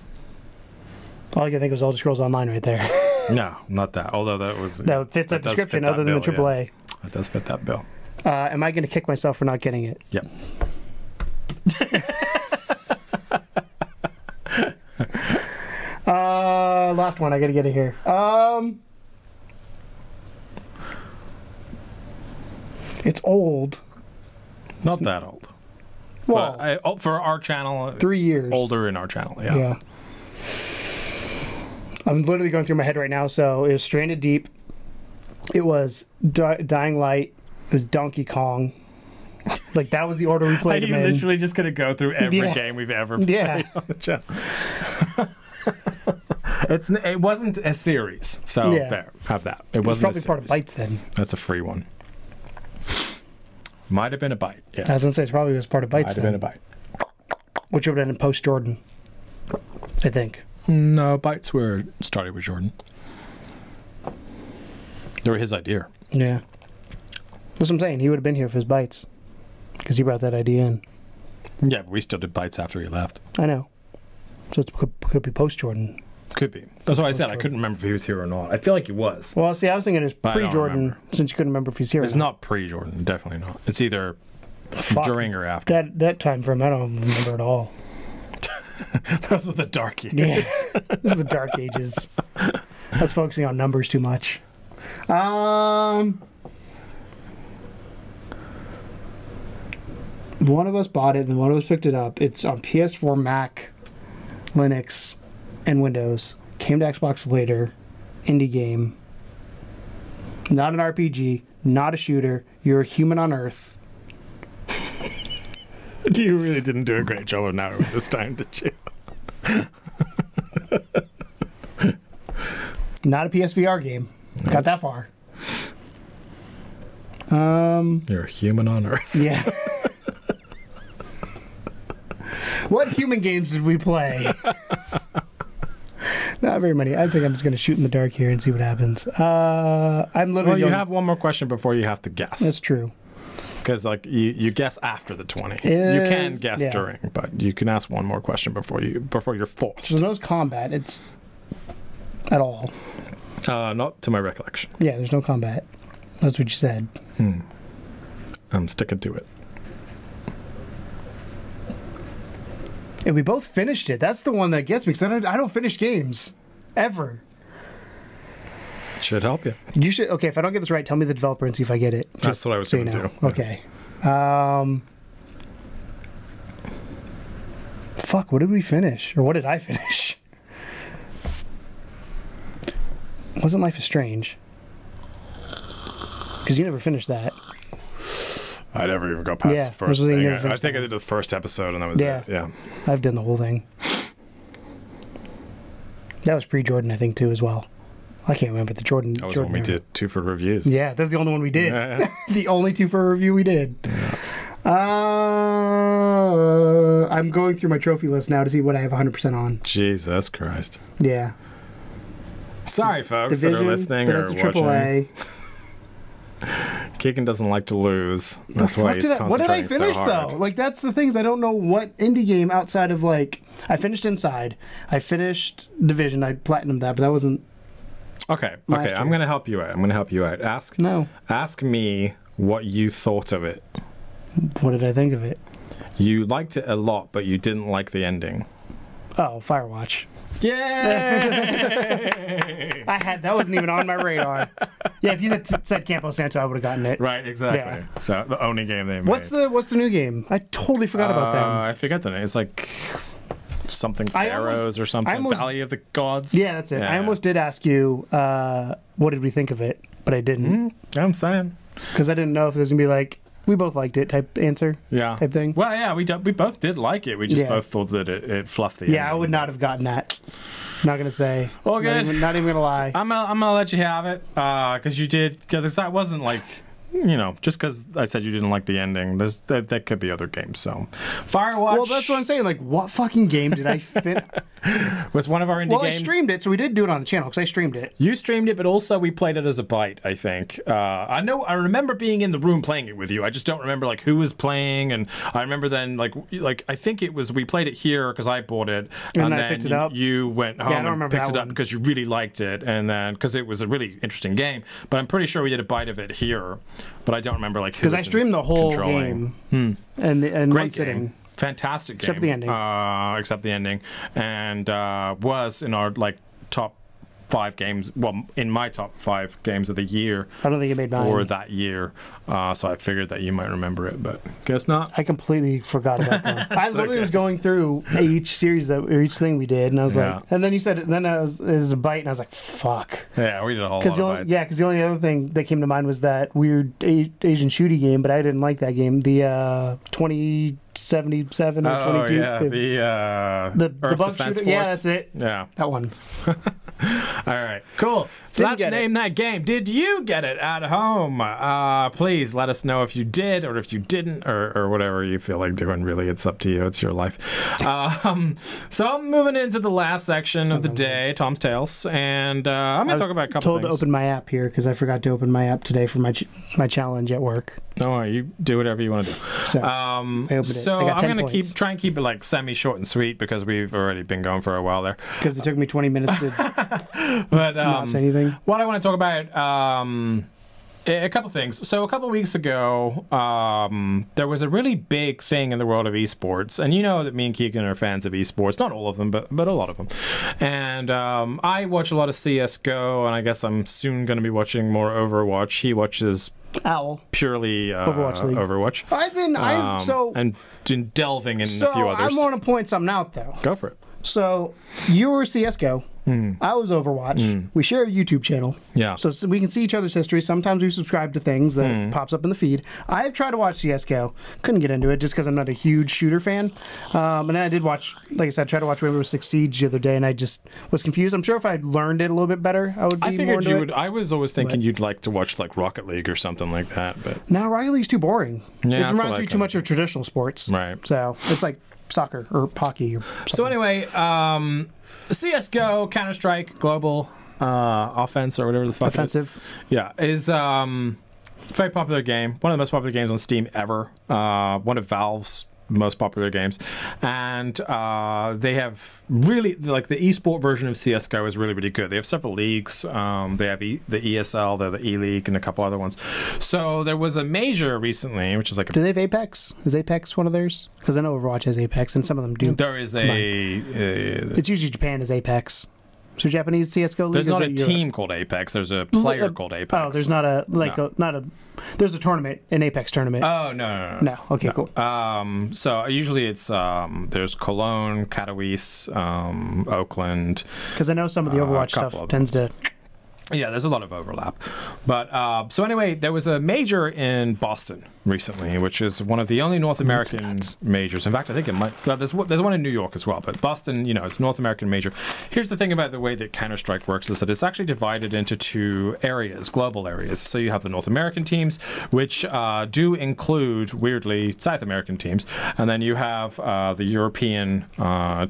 All I can think was Elder Scrolls Online right there. No, not that. Although that fits that description other than the AAA. Yeah. It does fit that bill. Am I going to kick myself for not getting it? Yep. Last one. I got to get it here. It's old. Not that old. Well, but for our channel, 3 years. Older in our channel, yeah. I'm literally going through my head right now. So it was Stranded Deep. It was Dying Light. It was Donkey Kong. Like, that was the order we played them in. You're literally just going to go through every game we've ever played on the channel. It wasn't a series, so there, have that. It wasn't probably part of Bytes then. That's a free one. Might have been a Byte, yeah. I was going to say, it probably was part of Bytes Might have been a Byte. Which would have been in post-Jordan, I think. No, Bytes started with Jordan. They were his idea. Yeah. That's what I'm saying. He would have been here for his Bytes, because he brought that idea in. Yeah, but we still did Bytes after he left. I know. So it could be post-Jordan. Could be. That's why I said I couldn't remember if he was here or not. I feel like he was. Well, see, I was thinking it was pre-Jordan, since you couldn't remember if he's here. It's not pre-Jordan, definitely not. It's either during or after. That time frame, I don't remember at all. Those were the dark years. Yes, this is the dark ages. I was focusing on numbers too much. One of us bought it, and one of us picked it up. It's on PS4, Mac, Linux, and Windows. Came to Xbox later. Indie game. Not an RPG. Not a shooter. You're a human on Earth. You really didn't do a great job of narrowing this time, did you? Not a PSVR game. Got that far. You're a human on Earth. Yeah. What human games did we play? Not very many. I think I'm just going to shoot in the dark here and see what happens. I'm literally. Well, you have one more question before you have to guess. That's true. Because you guess after the 20. You can guess during, but you can ask one more question before you're forced. So there's no combat. It's at all. Not to my recollection. Yeah, there's no combat. That's what you said. I'm sticking to it. And we both finished it. That's the one that gets me, because I don't finish games. Ever. Should help you. You should. Okay, if I don't get this right, tell me the developer and see if I get it. That's what I was going to do. Okay. Fuck, what did we finish? Or what did I finish? Wasn't Life is Strange? Because you never finished that. I never even got past the first thing. I think I did the first episode and that was it. Yeah. I've done the whole thing. That was pre-Jordan, I think, too, as well. I can't remember the Jordan. That was when we did 2 for reviews. Yeah, that's the only one we did. The only 2 for review we did. Yeah. I'm going through my trophy list now to see what I have 100% on. Jesus Christ. Yeah. Sorry, folks that are listening or watching. AAA. Keegan doesn't like to lose. That's why he's concentrating so hard. What did I finish, though? Like, that's the things. I don't know what indie game outside of, like... I finished Inside. I finished Division. I platinumed that, but that wasn't... Okay, I'm going to help you out. Ask me what you thought of it. What did I think of it? You liked it a lot, but you didn't like the ending. Oh, Firewatch. Yay! That wasn't even on my radar. Yeah, if you had said Campo Santo, I would have gotten it. Right, exactly. Yeah. So the only game they made. What's the new game? I totally forgot about that. I forget the name. It's like something Pharaohs or something. Valley of the Gods. Yeah, that's it. Yeah. I almost did ask you what did we think of it, but I didn't. I'm saying. Because I didn't know if there's going to be like, we both liked it type answer. Yeah. Type thing. Well, yeah, we both did like it. We just both thought that it fluffed the ending. I would not have gotten that. Not going to say. Well, good. Not even going to lie. I'm going to let you have it. Because you did. Because that wasn't like... just because I said you didn't like the ending, that could be other games. So, Firewatch. Well, that's what I'm saying. Like, what fucking game did I finish? Was one of our indie games. Well, I streamed it, so we did do it on the channel because I streamed it. You streamed it, but also we played it as a bite. I think. I remember being in the room playing it with you. I just don't remember like who was playing, and I remember then like I think it was we played it here because I bought it, and then picked it up. You went home and picked it up because you really liked it, and then because it was a really interesting game. But I'm pretty sure we did a bite of it here. But I don't remember like who. Because I streamed the whole game and one sitting. Fantastic game. Except the ending. And was in our like top 5 games. Well, in my top 5 games of the year. I don't think it made mine for that year. So I figured that you might remember it, but guess not. I completely forgot about that. I literally was going through each series or each thing we did, and I was like, and then you said it. Then it was a bite, and I was like, fuck. Yeah, we did a whole lot of bites. Yeah, because the only other thing that came to mind was that weird Asian shooty game, but I didn't like that game. The 2077 or 22. Yeah, the bug Defense shooter. Force. Yeah, that's it. Yeah, that one. All right, cool. So let's name that game. Did you get it at home? Please let us know if you did or if you didn't or whatever you feel like doing. Really, it's up to you. It's your life. So I'm moving into the last section of the day, Tom's Tales, and I'm going to talk about a couple things. I was told to open my app here because I forgot to open my app today for my challenge at work. No, you do whatever you want to do. So, I opened it. So I'm going to try and keep it like semi-short and sweet because we've already been going for a while there. Because it took me 20 minutes to but, not say anything. What I want to talk about, a couple things. So a couple weeks ago, there was a really big thing in the world of esports, and you know that me and Keegan are fans of esports. Not all of them, but a lot of them. And I watch a lot of CS:GO, and I guess I'm soon going to be watching more Overwatch. He watches purely Overwatch. I've been delving in a few others. I want to point something out though. Go for it. So you were CS:GO. I was Overwatch. We share a YouTube channel. Yeah. So we can see each other's history. Sometimes we subscribe to things that pops up in the feed. I've tried to watch CS:GO. Couldn't get into it just because I'm not a huge shooter fan. And then I did watch, like I said, tried to watch Rainbow Six Siege the other day, and I just was confused. I'm sure if I learned it a little bit better, I would be I figured you would. I was always thinking you'd like to watch like Rocket League or something like that. But no, Rocket League's too boring. Yeah, it reminds me too much of traditional sports. Right. So it's like soccer or hockey or something. So anyway, CS:GO, Counter-Strike, Global Offense, or whatever the fuck Offensive. is very popular game. One of the most popular games on Steam ever. One of Valve's most popular games, and they have really like the esport version of CS:GO is really really good. They have several leagues. They have the ESL, the E League, and a couple other ones. So there was a major recently, which is like do they have Apex? Is Apex one of theirs? Because I know Overwatch has Apex, and some of them do. There is it's usually Japan is Apex. So Japanese CS:GO league. There's not a team called Apex. There's a player called Apex. Oh, there's not a There's a tournament, an Apex tournament. Oh no. No. Okay, cool. So usually it's there's Cologne, Katowice, Oakland. Because I know some of the Overwatch stuff tends to. Yeah, there's a lot of overlap. But so anyway, there was a major in Boston recently, which is one of the only North American majors. In fact, I think it might. Well, there's one in New York as well, but Boston, it's North American major. Here's the thing about the way that Counter-Strike works is that it's actually divided into two areas, global areas. So you have the North American teams, which do include, weirdly, South American teams, and then you have the European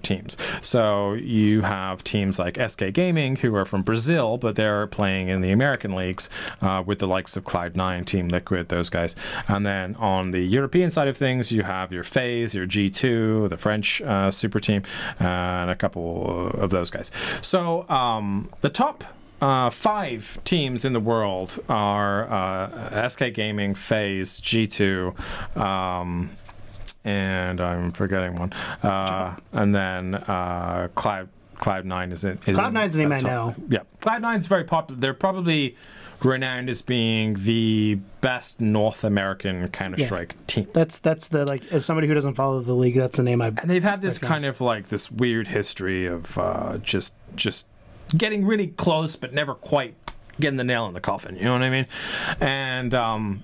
teams. So you have teams like SK Gaming, who are from Brazil, but they're playing in the American leagues with the likes of Cloud9, Team Liquid, those guys. And then on the European side of things, you have your FaZe, your G2, the French super team, and a couple of those guys. So the top 5 teams in the world are SK Gaming, FaZe, G2, and I'm forgetting one, and then Cloud9 is in. Cloud9's the name I know. Yeah, Cloud9's very popular. They're probably renowned as being the best North American Counter-Strike team. That's the as somebody who doesn't follow the league, that's the name I. And they've had this kind of like this weird history of just getting really close, but never quite getting the nail in the coffin. You know what I mean? And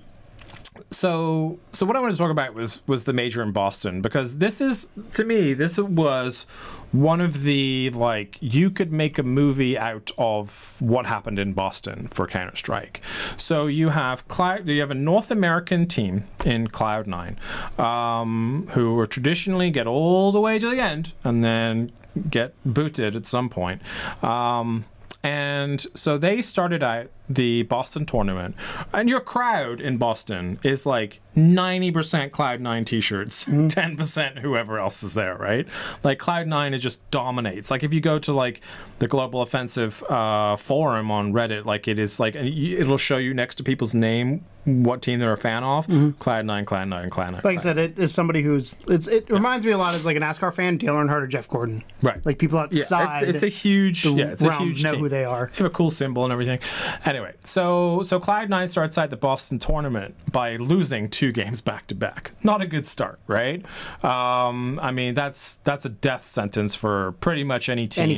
so what I wanted to talk about was the major in Boston, because this is, to me, this was one of the, like, you could make a movie out of what happened in Boston for Counter-Strike. So you have a North American team in Cloud9 who will traditionally get all the way to the end and then get booted at some point. And so they started out the Boston tournament, and your crowd in Boston is like 90% Cloud9 t-shirts, 10% whoever else is there, right? Like Cloud9, it just dominates. Like if you go to like the Global Offensive forum on Reddit, like it is like, it'll show you next to people's name what team they're a fan of. Cloud9, Cloud9, Cloud9. Like I said, it is somebody who's it reminds me a lot of like a NASCAR fan, Dale Earnhardt or Jeff Gordon. Right. Like people outside. It's a huge it's a huge know team. Who they are. They have a cool symbol and everything. Anyway, so Cloud9 starts out the Boston tournament by losing 2 games back to back. Not a good start, right? I mean, that's a death sentence for pretty much any team,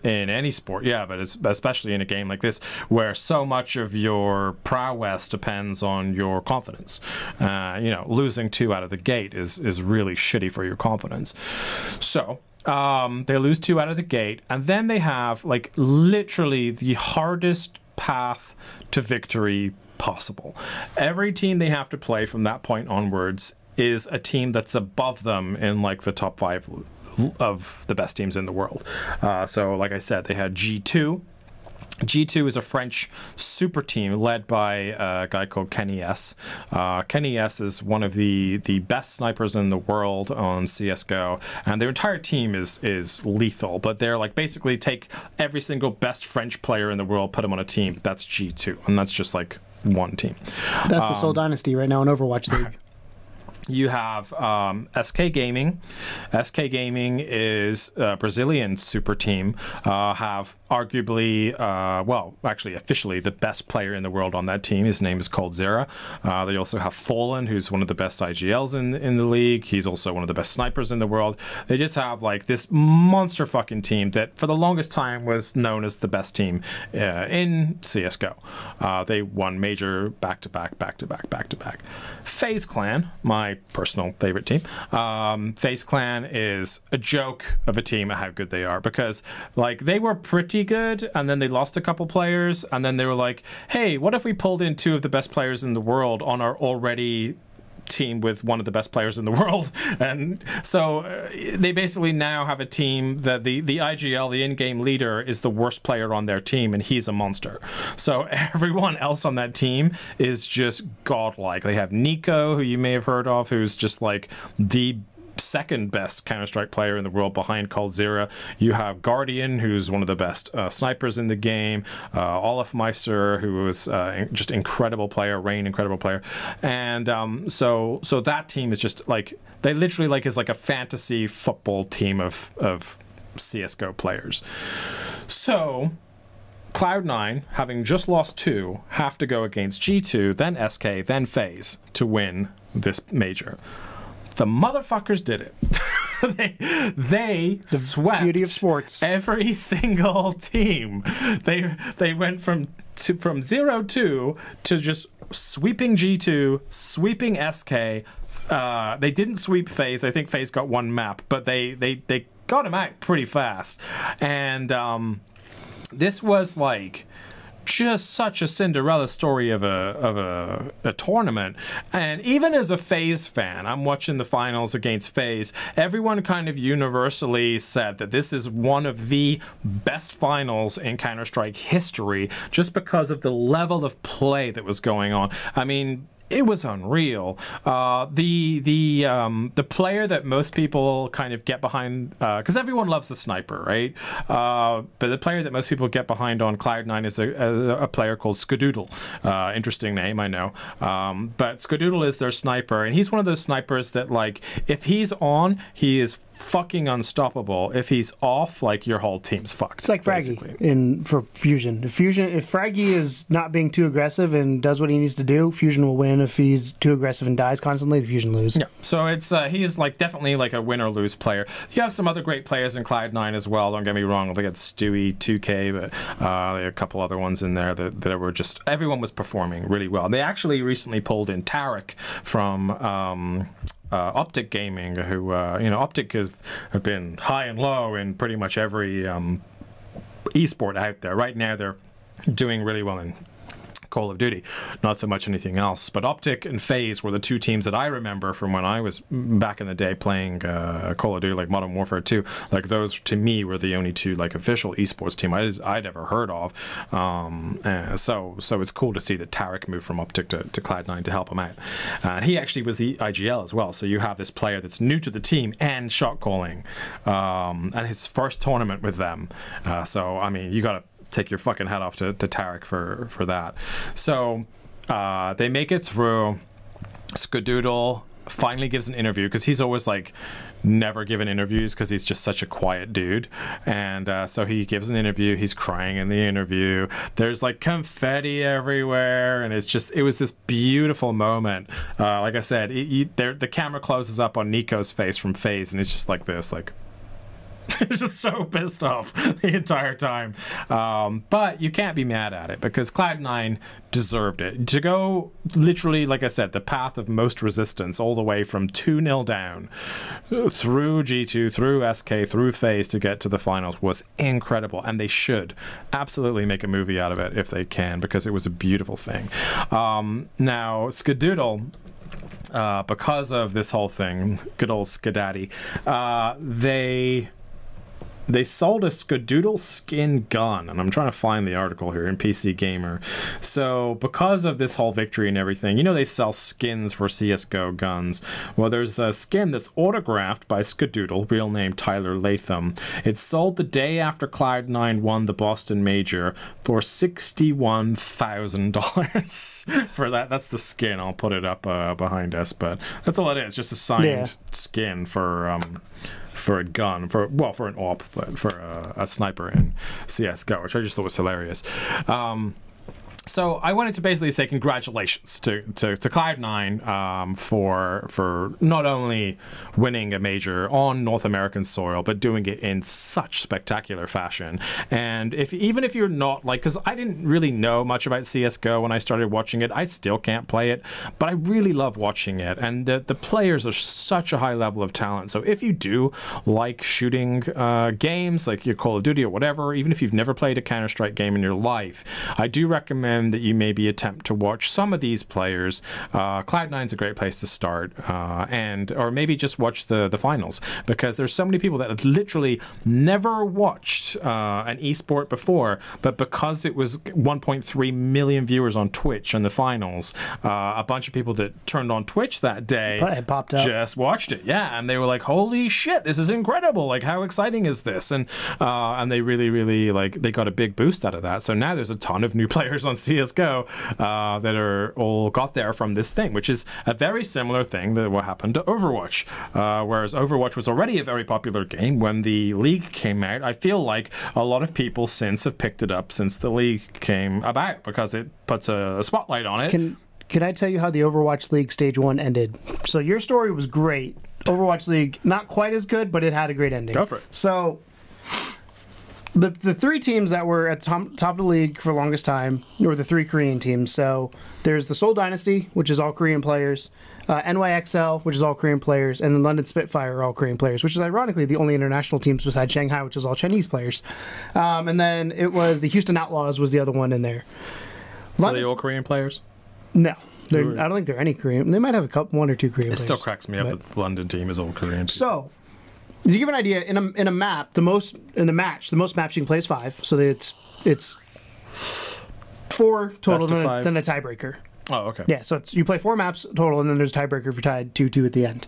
in any sport. Yeah, but it's especially in a game like this where so much of your prowess depends on your confidence. Losing 2 out of the gate is really shitty for your confidence. So they lose 2 out of the gate, and then they have like literally the hardest path to victory possible. Every team they have to play from that point onwards is a team that's above them in like the top 5 of the best teams in the world. So like I said, they had G2. G2 is a French super team led by a guy called Kenny S. Kenny S is one of the best snipers in the world on CSGO, and their entire team is lethal, but they're like basically take every single best French player in the world, put them on a team. That's G2, and that's just like one team. That's the Seoul Dynasty right now in Overwatch League. You have SK Gaming. SK Gaming is a Brazilian super team. Have arguably, actually officially the best player in the world on that team. His name is called Zera. They also have Fallen, who's one of the best IGLs in the league. He's also one of the best snipers in the world. They just have like this monster fucking team that for the longest time was known as the best team in CSGO. They won major back-to-back. FaZe Clan, my personal favorite team. FaZe Clan is a joke of a team at how good they are, because like they were pretty good and then they lost a couple players and then they were like, hey, what if we pulled in 2 of the best players in the world on our already team with one of the best players in the world? And so they basically now have a team that the IGL, the in-game leader, is the worst player on their team, and he's a monster. So everyone else on that team is just godlike. They have Nico, who you may have heard of, who's just like the second best Counter-Strike player in the world behind Coldzera. You have Guardian, who's one of the best snipers in the game, Olaf Meister, who was just incredible player, Rain, incredible player, and so that team is just like, they literally like is like a fantasy football team of CSGO players. So Cloud9, having just lost 2, have to go against G2, then SK, then FaZe to win this major. The motherfuckers did it. they swept beauty of sports. Every single team. They went from 0-2 to just sweeping G2, sweeping SK. They didn't sweep FaZe. I think FaZe got 1 map, but they got him out pretty fast. And this was like just such a Cinderella story of a tournament. And even as a FaZe fan, I'm watching the finals against FaZe, everyone kind of universally said that this is one of the best finals in Counter-Strike history, just because of the level of play that was going on. I mean, it was unreal. The player that most people kind of get behind, because everyone loves the sniper, right? But the player that most people get behind on Cloud9 is a player called Skadoodle. Interesting name, I know. But Skadoodle is their sniper, and he's one of those snipers that, like, if he's on, he is fucking unstoppable. If he's off, like, your whole team's fucked. It's like Fraggy for Fusion. If Fraggy is not being too aggressive and does what he needs to do, Fusion will win. If he's too aggressive and dies constantly, the Fusion lose. Yeah. So it's he is like definitely like a win or lose player. You have some other great players in Cloud9 as well. Don't get me wrong. They got Stewie, 2K, but there are a couple other ones in there that were just, everyone was performing really well. They actually recently pulled in Tarek from Optic Gaming, who Optic have been high and low in pretty much every esport out there. Right now they're doing really well in Call of Duty, not so much anything else. But Optic and FaZe were the 2 teams that I remember from when I was back in the day playing Call of Duty, like Modern Warfare 2. Like, those to me were the only 2 like official esports team I'd ever heard of. So it's cool to see that Tarek moved from Optic to Cloud9 to help him out. And he actually was the IGL as well. So you have this player that's new to the team and shot calling, and his first tournament with them. So I mean, you got to take your fucking hat off to Tarek for that. So they make it through. Skadoodle finally gives an interview, because he's always like never given interviews because he's just such a quiet dude. And so he gives an interview. He's crying in the interview. There's like confetti everywhere, and it was this beautiful moment. Like I said, the camera closes up on Nico's face from FaZe, and it's just like this, like He's just so pissed off the entire time. But you can't be mad at it, because Cloud9 deserved it. To go literally, like I said, the path of most resistance, all the way from 2-0 down through G2, through SK, through FaZe to get to the finals was incredible. And they should absolutely make a movie out of it if they can, because it was a beautiful thing. Now, Skadoodle, because of this whole thing, good old Skadaddy, they sold a Skadoodle skin gun, and I'm trying to find the article here in PC Gamer. So because of this whole victory and everything, you know, they sell skins for CSGO guns. Well, there's a skin that's autographed by Skadoodle, real name Tyler Latham. It's sold the day after Cloud9 won the Boston Major for $61,000 for that. That's the skin. I'll put it up behind us, but that's all it is, just a signed skin for a gun, for an AWP, but for a sniper in CSGO, which I just thought was hilarious. So I wanted to basically say congratulations to Cloud9 for not only winning a major on North American soil, but doing it in such spectacular fashion. And even if you're not, like, because I didn't really know much about CSGO when I started watching it, I still can't play it, but I really love watching it. And the players are such a high level of talent. So if you do like shooting games, like your Call of Duty or whatever, even if you've never played a Counter-Strike game in your life, I do recommend recommend that you maybe attempt to watch some of these players. Cloud9's a great place to start, or maybe just watch the finals, because there's so many people that have literally never watched an esport before, but because it was 1.3 million viewers on Twitch in the finals, a bunch of people that turned on Twitch that day it popped up, just watched it, and they were like, "Holy shit, this is incredible! Like, how exciting is this?" And they really like, they got a big boost out of that. So now there's a ton of new players on CS:GO that are all got there from this thing, which is a very similar thing that what happened to Overwatch. Whereas Overwatch was already a very popular game when the League came out, I feel like a lot of people since have picked it up since the League came about, because it puts a spotlight on it. Can I tell you how the Overwatch League Stage 1 ended? So your story was great. Overwatch League, not quite as good, but it had a great ending. Go for it. So the three teams that were at the top of the league for the longest time were the three Korean teams. So there's the Seoul Dynasty, which is all Korean players, NYXL, which is all Korean players, and then London Spitfire are all Korean players, which is ironically the only international teams besides Shanghai, which is all Chinese players. And then it was the Houston Outlaws was the other one in there. Are they all Korean players? No. I don't think they're any Korean. They might have one or two Korean players. It still cracks me up that the London team is all Korean. So, to give you an idea, in a map, the most maps you can play is 5. So it's 4 total, then a tiebreaker. Oh, okay. Yeah, so you play 4 maps total, and then there's a tiebreaker if you're tied 2-2 at the end.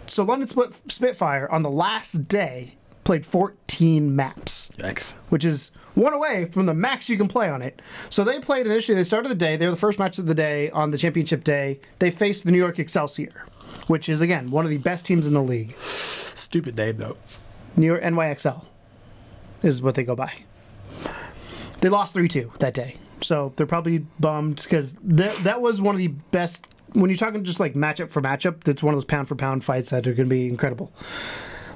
So London Spitfire, on the last day, played 14 maps. Yikes. Which is one away from the max you can play on it. So they played initially, they started the day, they were the first match of the day on the championship day. They faced the New York Excelsior, which is, again, one of the best teams in the league. Stupid name, though. New York NYXL is what they go by. They lost 3-2 that day. So they're probably bummed, because that was one of the best, when you're talking just like matchup for matchup, that's one of those pound for pound fights that are going to be incredible.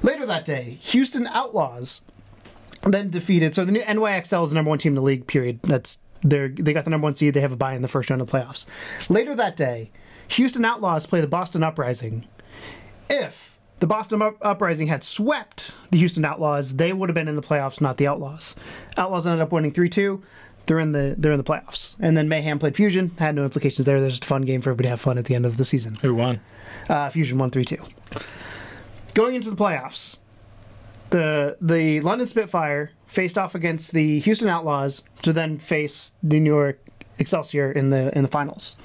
Later that day, Houston Outlaws then defeated, so the new NYXL is the #1 team in the league, period. They got the #1 seed, they have a bye in the first round of the playoffs. Later that day, Houston Outlaws play the Boston Uprising. If the Boston Uprising had swept the Houston Outlaws, they would have been in the playoffs, not the Outlaws. Outlaws ended up winning 3-2. They're in the playoffs. And then Mayhem played Fusion, had no implications there. There's just a fun game for everybody to have fun at the end of the season. Who won? Fusion won 3-2. Going into the playoffs, the London Spitfire faced off against the Houston Outlaws to then face the New York Excelsior in the finals.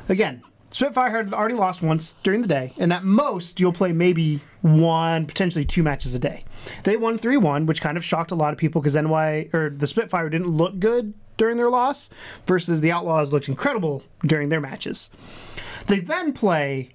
Again, Spitfire had already lost once during the day, and at most you'll play maybe 1, potentially 2 matches a day. They won 3-1, which kind of shocked a lot of people, because the Spitfire didn't look good during their loss, versus the Outlaws looked incredible during their matches. They then play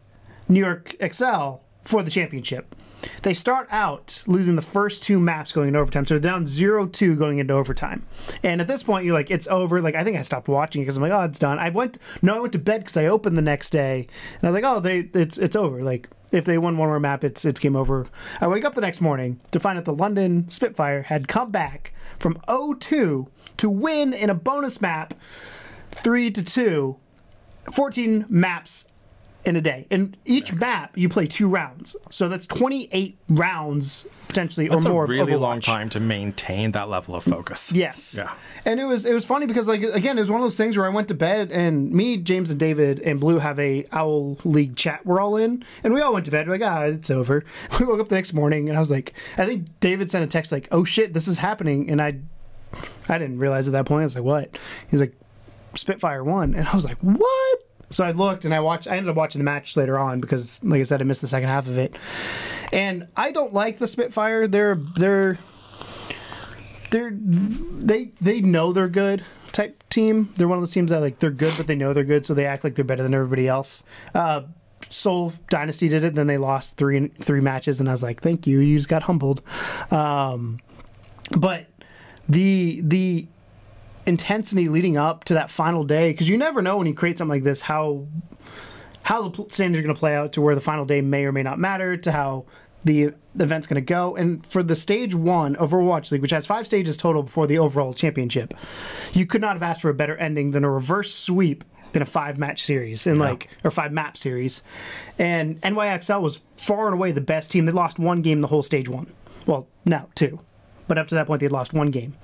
New York XL for the championship. They start out losing the first 2 maps going into overtime, so they're down 0-2 going into overtime. And at this point, you're like, it's over. Like, I think I stopped watching it because I'm like, oh, it's done. I went to bed because I opened the next day, and I was like, oh, it's over. Like, if they won one more map, it's game over. I wake up the next morning to find out the London Spitfire had come back from 0-2 to win in a bonus map 3-2, 14 maps in a day. In each map, you play 2 rounds. So that's 28 rounds, potentially, or more. That's a really long time to maintain that level of focus. Yes. Yeah. And it was funny because, like, again, it was one of those things where I went to bed, and me, James, and David, and Blue have a Owl League chat we're all in, and we all went to bed. We're like, it's over. We woke up the next morning, and I was like, I think David sent a text like, oh shit, this is happening. And I didn't realize at that point. I was like, what? He's like, Spitfire won. And I was like, what? So I looked, and I ended up watching the match later on because, like I said, I missed the second half of it. And I don't like the Spitfire. They know they're good type team. They're one of those teams that, like, they're good, but they know they're good, so they act like they're better than everybody else. Seoul Dynasty did it, then they lost three matches, and I was like, thank you, you just got humbled. But the intensity leading up to that final day, because you never know when you create something like this how the standings are going to play out, to where the final day may or may not matter, to how the event's going to go. And for the stage 1 Overwatch League, which has 5 stages total before the overall championship, you could not have asked for a better ending than a reverse sweep in a 5-match series, or 5-map series. And NYXL was far and away the best team. They lost 1 game the whole stage 1. Well, no, 2. but up to that point they'd lost one game,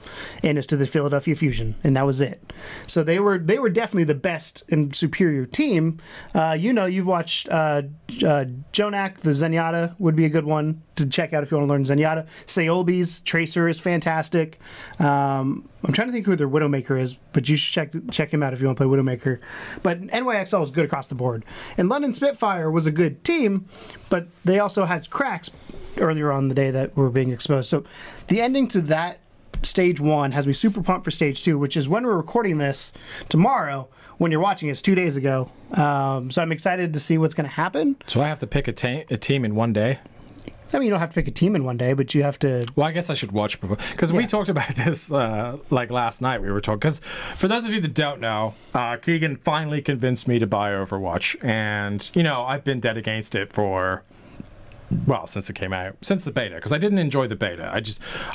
and it's to the Philadelphia Fusion, and that was it. So they were definitely the best and superior team. You've watched Jonak, the Zenyatta would be a good one to check out if you want to learn Zenyatta. Seolbi's Tracer is fantastic. I'm trying to think who their Widowmaker is, but you should check him out if you want to play Widowmaker. But NYXL is good across the board. And London Spitfire was a good team, but they also had cracks earlier on in the day that were being exposed. So the ending to that stage 1 has me super pumped for stage 2, which is when we're recording this tomorrow. When you're watching, it's 2 days ago. So I'm excited to see what's going to happen. So I have to pick a team in one day? I mean, you don't have to pick a team in one day, but you have to... Well, I guess I should watch before. Because we talked about this, like, last night. We were talking... Because for those of you that don't know, Keegan finally convinced me to buy Overwatch. And, I've been dead against it for... Well, since it came out, since the beta, because I didn't enjoy the beta.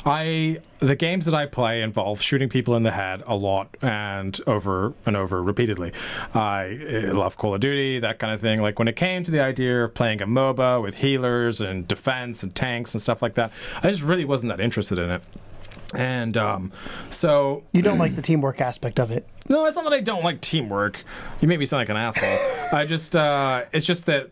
The games that I play involve shooting people in the head a lot and over repeatedly. I love Call of Duty, that kind of thing. Like when it came to the idea of playing a MOBA with healers and defense and tanks and stuff like that, I just really wasn't that interested in it. And so... You don't like the teamwork aspect of it? No, it's not that I don't like teamwork. You made me sound like an asshole. It's just that...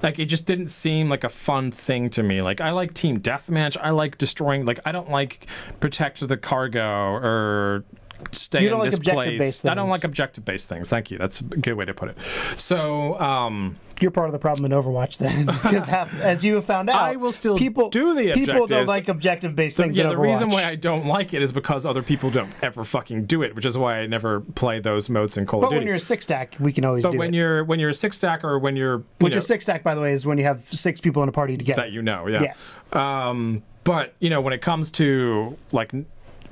Like, it just didn't seem like a fun thing to me. Like, I like team deathmatch. I like destroying... Like, I don't like protect the cargo or stay in this place. I don't like objective-based things. Thank you. That's a good way to put it. So, you're part of the problem in Overwatch, then. Because as you have found out, I will still do the objectives. People don't like objective-based things in Overwatch. The reason why I don't like it is because other people don't ever fucking do it, which is why I never play those modes in Call of Duty. But when you're a 6-stack, we can always do it. But when you're a 6-stack or when you're... Which is 6-stack, by the way, is when you have 6 people in a party together. That yeah. Yes. But, when it comes to, like...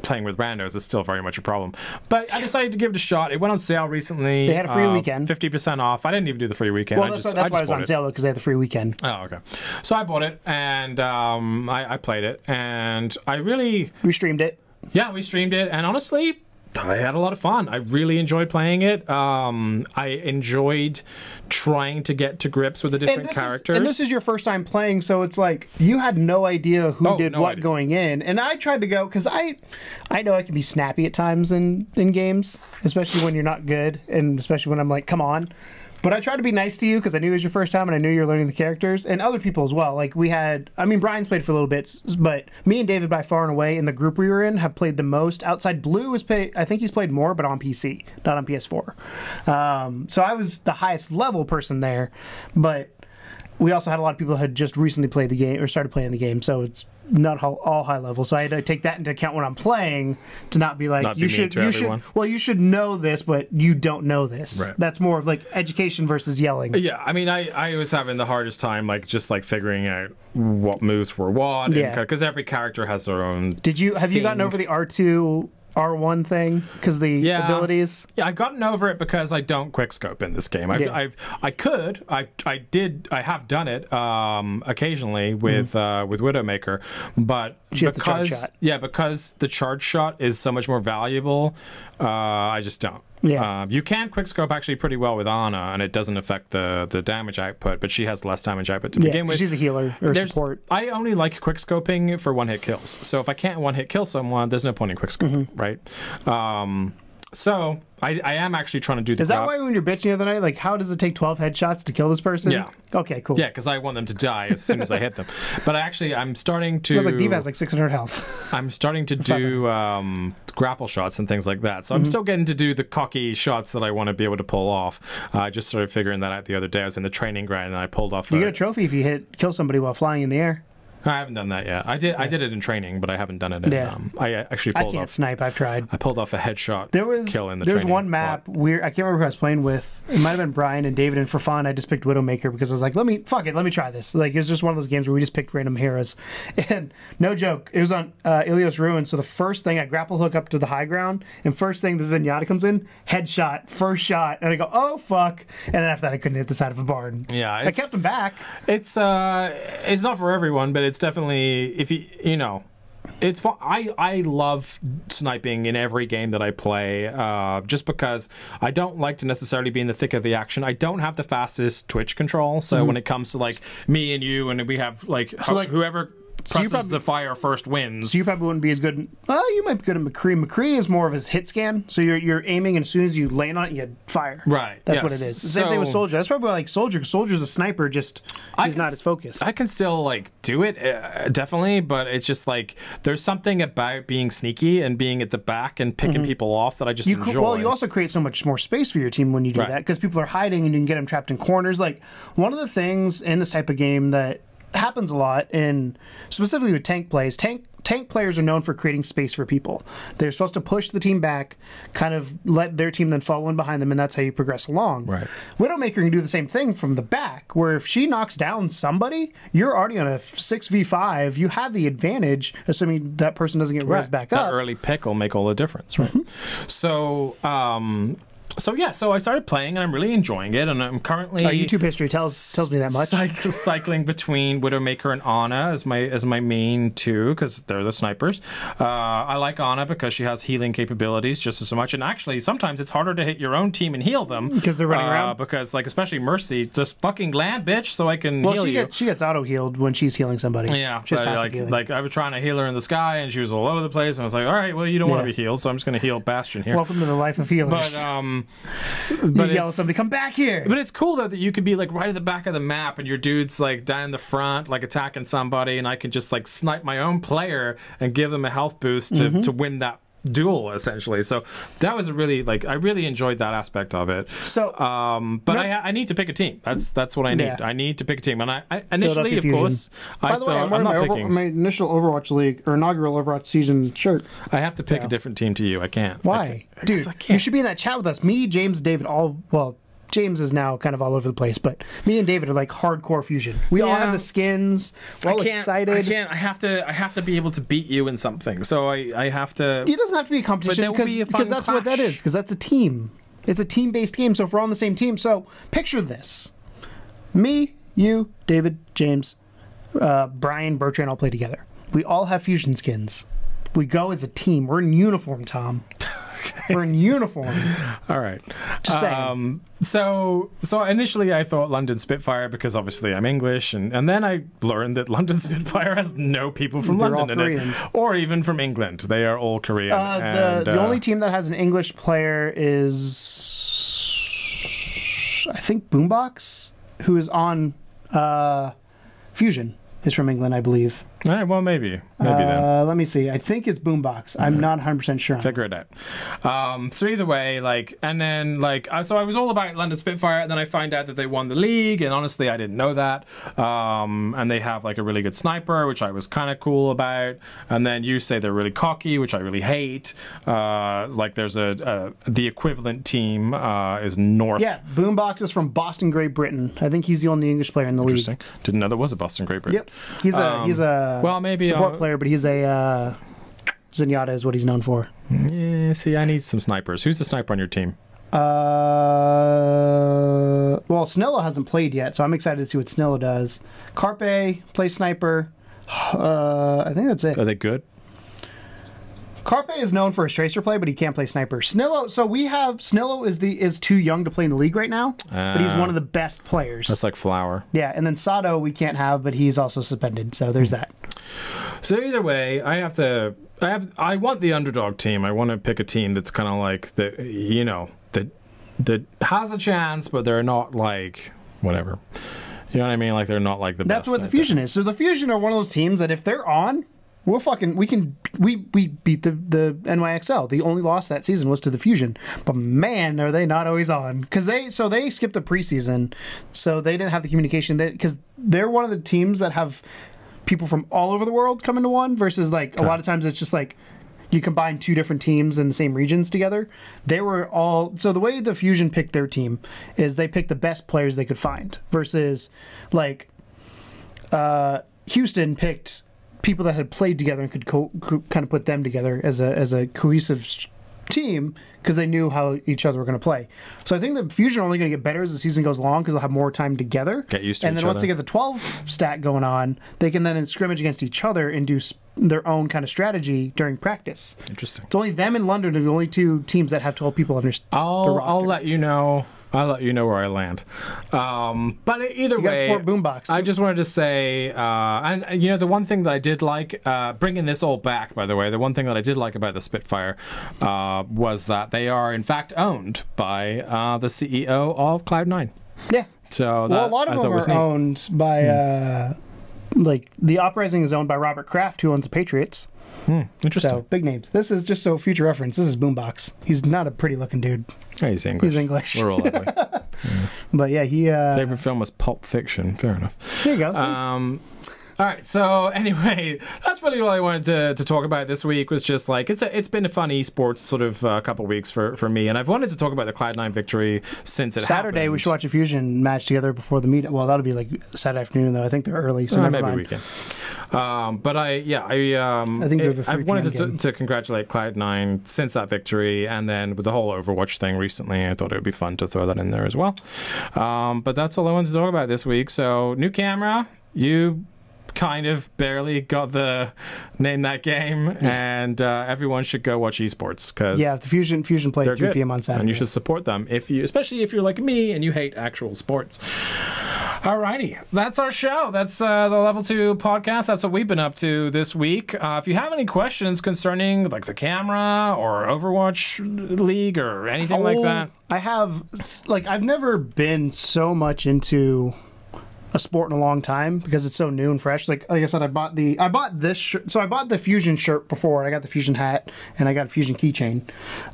playing with randos is still very much a problem. But I decided to give it a shot. It went on sale recently. They had a free weekend. 50% off. I didn't even do the free weekend. Well, that's why it was on sale, though, because they had the free weekend. Oh, okay. So I bought it, and I played it, and I really... We streamed it. Yeah, we streamed it, and honestly... I had a lot of fun. I really enjoyed playing it. I enjoyed trying to get to grips with the different characters. And this is your first time playing, so it's like you had no idea who did what going in. And I tried to go, because I know I can be snappy at times in games, especially when you're not good, and especially when I'm like, come on. But I tried to be nice to you because I knew it was your first time and I knew you were learning the characters, and other people as well. Like Brian's played for a little bit, but me and David by far and away in the group we were in have played the most. Outside Blue I think he's played more, but on PC, not on PS4. So I was the highest level person there, but we also had a lot of people who had just recently played the game or started playing the game, so it's not all high level. So I had to take that into account when I'm playing to not be like, you should know this, but you don't know this. Right. That's more of like education versus yelling. Yeah, I mean, I was having the hardest time just figuring out what moves were what, because every character has their own. Have you gotten over the R2 R1 thing because the abilities? Yeah, I've gotten over it because I don't quickscope in this game. I have done it occasionally with Widowmaker, but because the charge shot is so much more valuable, I just don't. Yeah. You can quickscope actually pretty well with Ana, and it doesn't affect the damage output, but she has less damage output to begin with. She's a healer or support. I only like quickscoping for one-hit kills. So if I can't one-hit kill someone, there's no point in quickscoping, right? So I am actually trying to do the... Is that why when you're bitching the other night, like, how does it take 12 headshots to kill this person? Yeah. Okay, cool. Yeah, because I want them to die as soon as I hit them. But I'm starting to... It was like Diva has like 600 health. I'm starting to do grapple shots and things like that. So I'm still getting to do the cocky shots that I want to be able to pull off. I just started figuring that out the other day. I was in the training ground and I pulled off... You get a trophy if you kill somebody while flying in the air. I haven't done that yet. I did it in training, but I haven't done it in... I actually pulled off... I can't snipe. I've tried. I pulled off a headshot kill in the training. There's one map where I can't remember who I was playing with. It might have been Brian and David, and for fun, I just picked Widowmaker because I was like, let me try this. Like, it was just one of those games where we just picked random heroes. And no joke, it was on Ilios Ruin, so the first thing, I grapple hook up to the high ground, and first thing the Zenyatta comes in, headshot, first shot, and I go, oh, fuck. And then after that, I couldn't hit the side of a barn. Yeah. I kept him back. It's not for everyone, but it's definitely... If it's fun. I love sniping in every game that I play, just because I don't like to necessarily be in the thick of the action. I don't have the fastest twitch control, so when it comes to like me and you, and we have like whoever presses the fire first wins. So you probably wouldn't be as good. You might be good at McCree. McCree is more of his hit scan. So you're aiming, and as soon as you land on it, you fire. Right. That's what it is. Same thing with Soldier. That's probably like Soldier. Because Soldier's a sniper. Just he's not as focused. I can still like do it definitely, but it's just like there's something about being sneaky and being at the back and picking people off that I just enjoy. Well, you also create so much more space for your team when you do that because people are hiding and you can get them trapped in corners. Like one of the things in this type of game that happens a lot, and specifically with tank plays, tank players are known for creating space for people. They're supposed to push the team back, kind of let their team then follow in behind them, and that's how you progress along. Right. Widowmaker can do the same thing from the back, where if she knocks down somebody, you're already on a 6v5. You have the advantage, assuming that person doesn't get raised back up. That early pick will make all the difference, right? So, so I started playing and I'm really enjoying it, and I'm currently YouTube history tells me that much. Cycling between Widowmaker and Ana as my main two because they're the snipers. I like Ana because she has healing capabilities just as much, and actually sometimes it's harder to hit your own team and heal them because they're running around. Because like especially Mercy, just fucking land, bitch, so I can heal you. She gets auto healed when she's healing somebody. Yeah, but like I was trying to heal her in the sky and she was all over the place, and I was like, all right, well you don't want to be healed, so I'm just going to heal Bastion here. Welcome to the life of healers. But you yell at somebody, come back here. But it's cool though that you could be like right at the back of the map and your dude's like down the front, like attacking somebody, and I can just like snipe my own player and give them a health boost to win that duel essentially. So that was really I really enjoyed that aspect of it. So but I need to pick a team. That's what I need. I need to pick a team, and I initially of course by the way, I'm wearing my initial Overwatch League or inaugural Overwatch season shirt. I have to pick a different team to you. I can't. Why? Dude, you should be in that chat with us. Me, James, David, James is now kind of all over the place, but me and David are like hardcore Fusion. We all have the skins. We're all excited. I can't. I have to be able to beat you in something. So I have to. It doesn't have to be a competition because that's what that is. Because that's a team. It's a team-based game. So if we're on the same team, so picture this: me, you, David, James, Brian, Bertrand all play together. We all have Fusion skins. We go as a team. We're in uniform, Tom. We're in uniform. All right. Just saying. So initially I thought London Spitfire because obviously I'm English, and then I learned that London Spitfire has no people from London in it, or even from England. They are all Korean. The only team that has an English player is, I think, Boombox, who is on Fusion. Is from England, I believe. All right, well, maybe then. Let me see. I think it's Boombox. I'm not 100% sure. Figure it out. So either way, and then, so I was all about London Spitfire, and then I find out that they won the league, and honestly, I didn't know that. And they have, a really good sniper, which I was kind of cool about. And then you say they're really cocky, which I really hate. There's the equivalent team is North. Yeah, Boombox is from Boston, Great Britain. I think he's the only English player in the league. Interesting. Didn't know there was a Boston, Great Britain. Yep. He's a maybe support player, but he's a Zenyatta is what he's known for. Yeah, see, I need some snipers. Who's the sniper on your team? Well, Snillo hasn't played yet, so I'm excited to see what Snillo does. Carpe plays sniper. I think that's it. Are they good? Carpe is known for his tracer play, but he can't play sniper. Snillo, so we have Snillo is too young to play in the league right now, but he's one of the best players. That's like Flower. Yeah, and then Sato we can't have, but he's also suspended, so there's that. So either way, I want the underdog team. I want to pick a team that's kind of like that has a chance, but they're not like whatever. You know what I mean? Like they're not like the best. That's what the Fusion is. So the Fusion are one of those teams that if they're on, we beat the NYXL. The only loss that season was to the Fusion, but man, are they not always on? Because they skipped the preseason, so they didn't have the communication. Because they're one of the teams that have people from all over the world come into one. Versus a lot of times it's just you combine two different teams in the same regions together. They were all so the way the Fusion picked their team is they picked the best players they could find. Versus Houston picked people that had played together and could kind of put them together as a cohesive team because they knew how each other were going to play. So I think the Fusion are only going to get better as the season goes along because they'll have more time together. Get used to each other. And then once they get the 12 stat going on, they can then scrimmage against each other and do their own kind of strategy during practice. Interesting. It's only them in London are the only two teams that have 12 people on their roster. I'll let you know I'll let you know where I land. But either You gotta way, support Boombox. I just wanted to say, and you know, the one thing that I did like, bringing this all back, by the way, the one thing that I did like about the Spitfire was that they are in fact owned by the CEO of Cloud9. Yeah. So Well, a lot of them are owned by, like, the Uprising is owned by Robert Kraft, who owns the Patriots. Interesting. So, big names. This is just so future reference. This is Boombox. He's not a pretty looking dude. Yeah, he's English. He's English. We're all ugly. But yeah, he... Favorite film was Pulp Fiction. Fair enough. There you go. See? All right, so anyway, that's really all I wanted to talk about this week. Was just like it's been a fun esports sort of couple weeks for me, and I've wanted to talk about the Cloud9 victory since it Saturday happened. we should watch a Fusion match together before the meet. Well, that'll be like Saturday afternoon though. I think they're early, so never maybe mind. weekend. But I think they're the 3 I've wanted PM game. to congratulate Cloud9 since that victory, and then with the whole Overwatch thing recently, I thought it would be fun to throw that in there as well. But that's all I wanted to talk about this week. So new camera, you kind of barely got the name that game, and everyone should go watch esports because the Fusion play at 3 p.m. on Saturday, and you should support them especially if you're like me and you hate actual sports. Alrighty, that's our show. That's the Level 2 podcast. That's what we've been up to this week. If you have any questions concerning like the camera or Overwatch League or anything like that, I have I've never been so much into a sport in a long time because it's so new and fresh. Like I said, I bought this shirt. So I bought the Fusion shirt before, and I got the Fusion hat, and I got a Fusion keychain.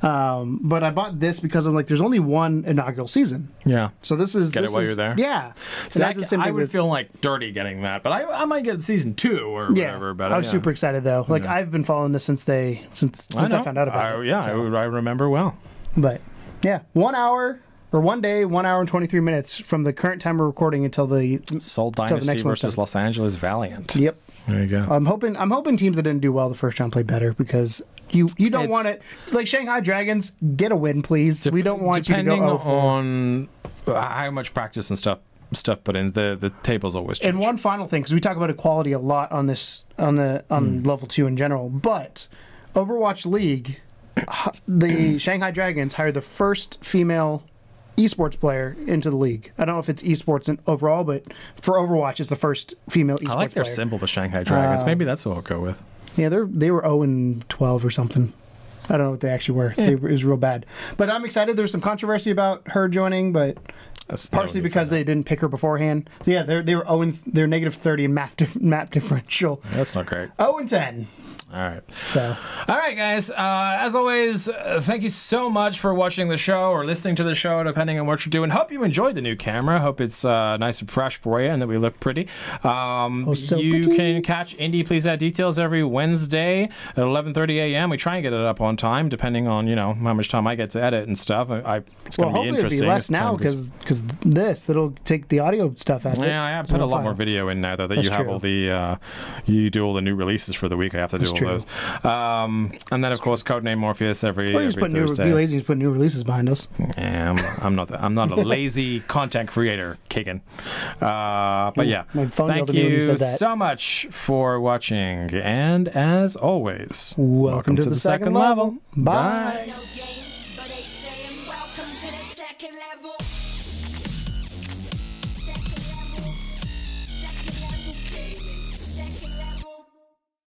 But I bought this because I'm like, there's only one inaugural season. yeah. So this is Get it while you're there. Yeah. See, And that's the same I thing would with- feel like dirty getting that, but I might get season 2 or whatever. But I was super excited though. Like I've been following this since I found out about it. Yeah, So. I remember well. But yeah, 1 hour. Or 1 day, 1 hour and 23 minutes from the current time we're recording until the Seoul the Dynasty next one versus starts. Los Angeles Valiant. Yep. There you go. I'm hoping teams that didn't do well the first round play better because you don't want it. Like Shanghai Dragons, get a win, please. We don't want you to go Depending 0-4. on how much practice and stuff put in, the tables always change. And one final thing, because we talk about equality a lot on this on level 2 in general, but Overwatch League, the Shanghai Dragons hired the first female esports player into the league. I don't know if it's esports overall, but for Overwatch, it's the first female esports I like their player. symbol, the Shanghai Dragons. Maybe that's what I'll go with. Yeah, they were 0-12 or something. I don't know what they actually were. It was real bad. But I'm excited. There's some controversy about her joining, but partially because they didn't pick her beforehand. So yeah, they were they're -30 in map differential. That's not great. 0-10. All right. So, all right, guys. As always, thank you so much for watching the show or listening to the show, depending on what you're doing. Hope you enjoyed the new camera. Hope it's nice and fresh for you and that we look pretty. You can catch Indie Please Add Details every Wednesday at 11:30 a.m. We try and get it up on time, depending on how much time I get to edit and stuff. It's going to be interesting. It'll be less now because it'll take the audio stuff out of it. Yeah, I put a lot more video in now though. That you have all the you do all the new releases for the week. I have to do all those. And then of course Codename Morpheus every Thursday. Be lazy to put new releases behind us. Yeah, I'm not a lazy content creator, Keegan. But yeah, thank you so much for watching, and as always, welcome to the second level. Bye. No game.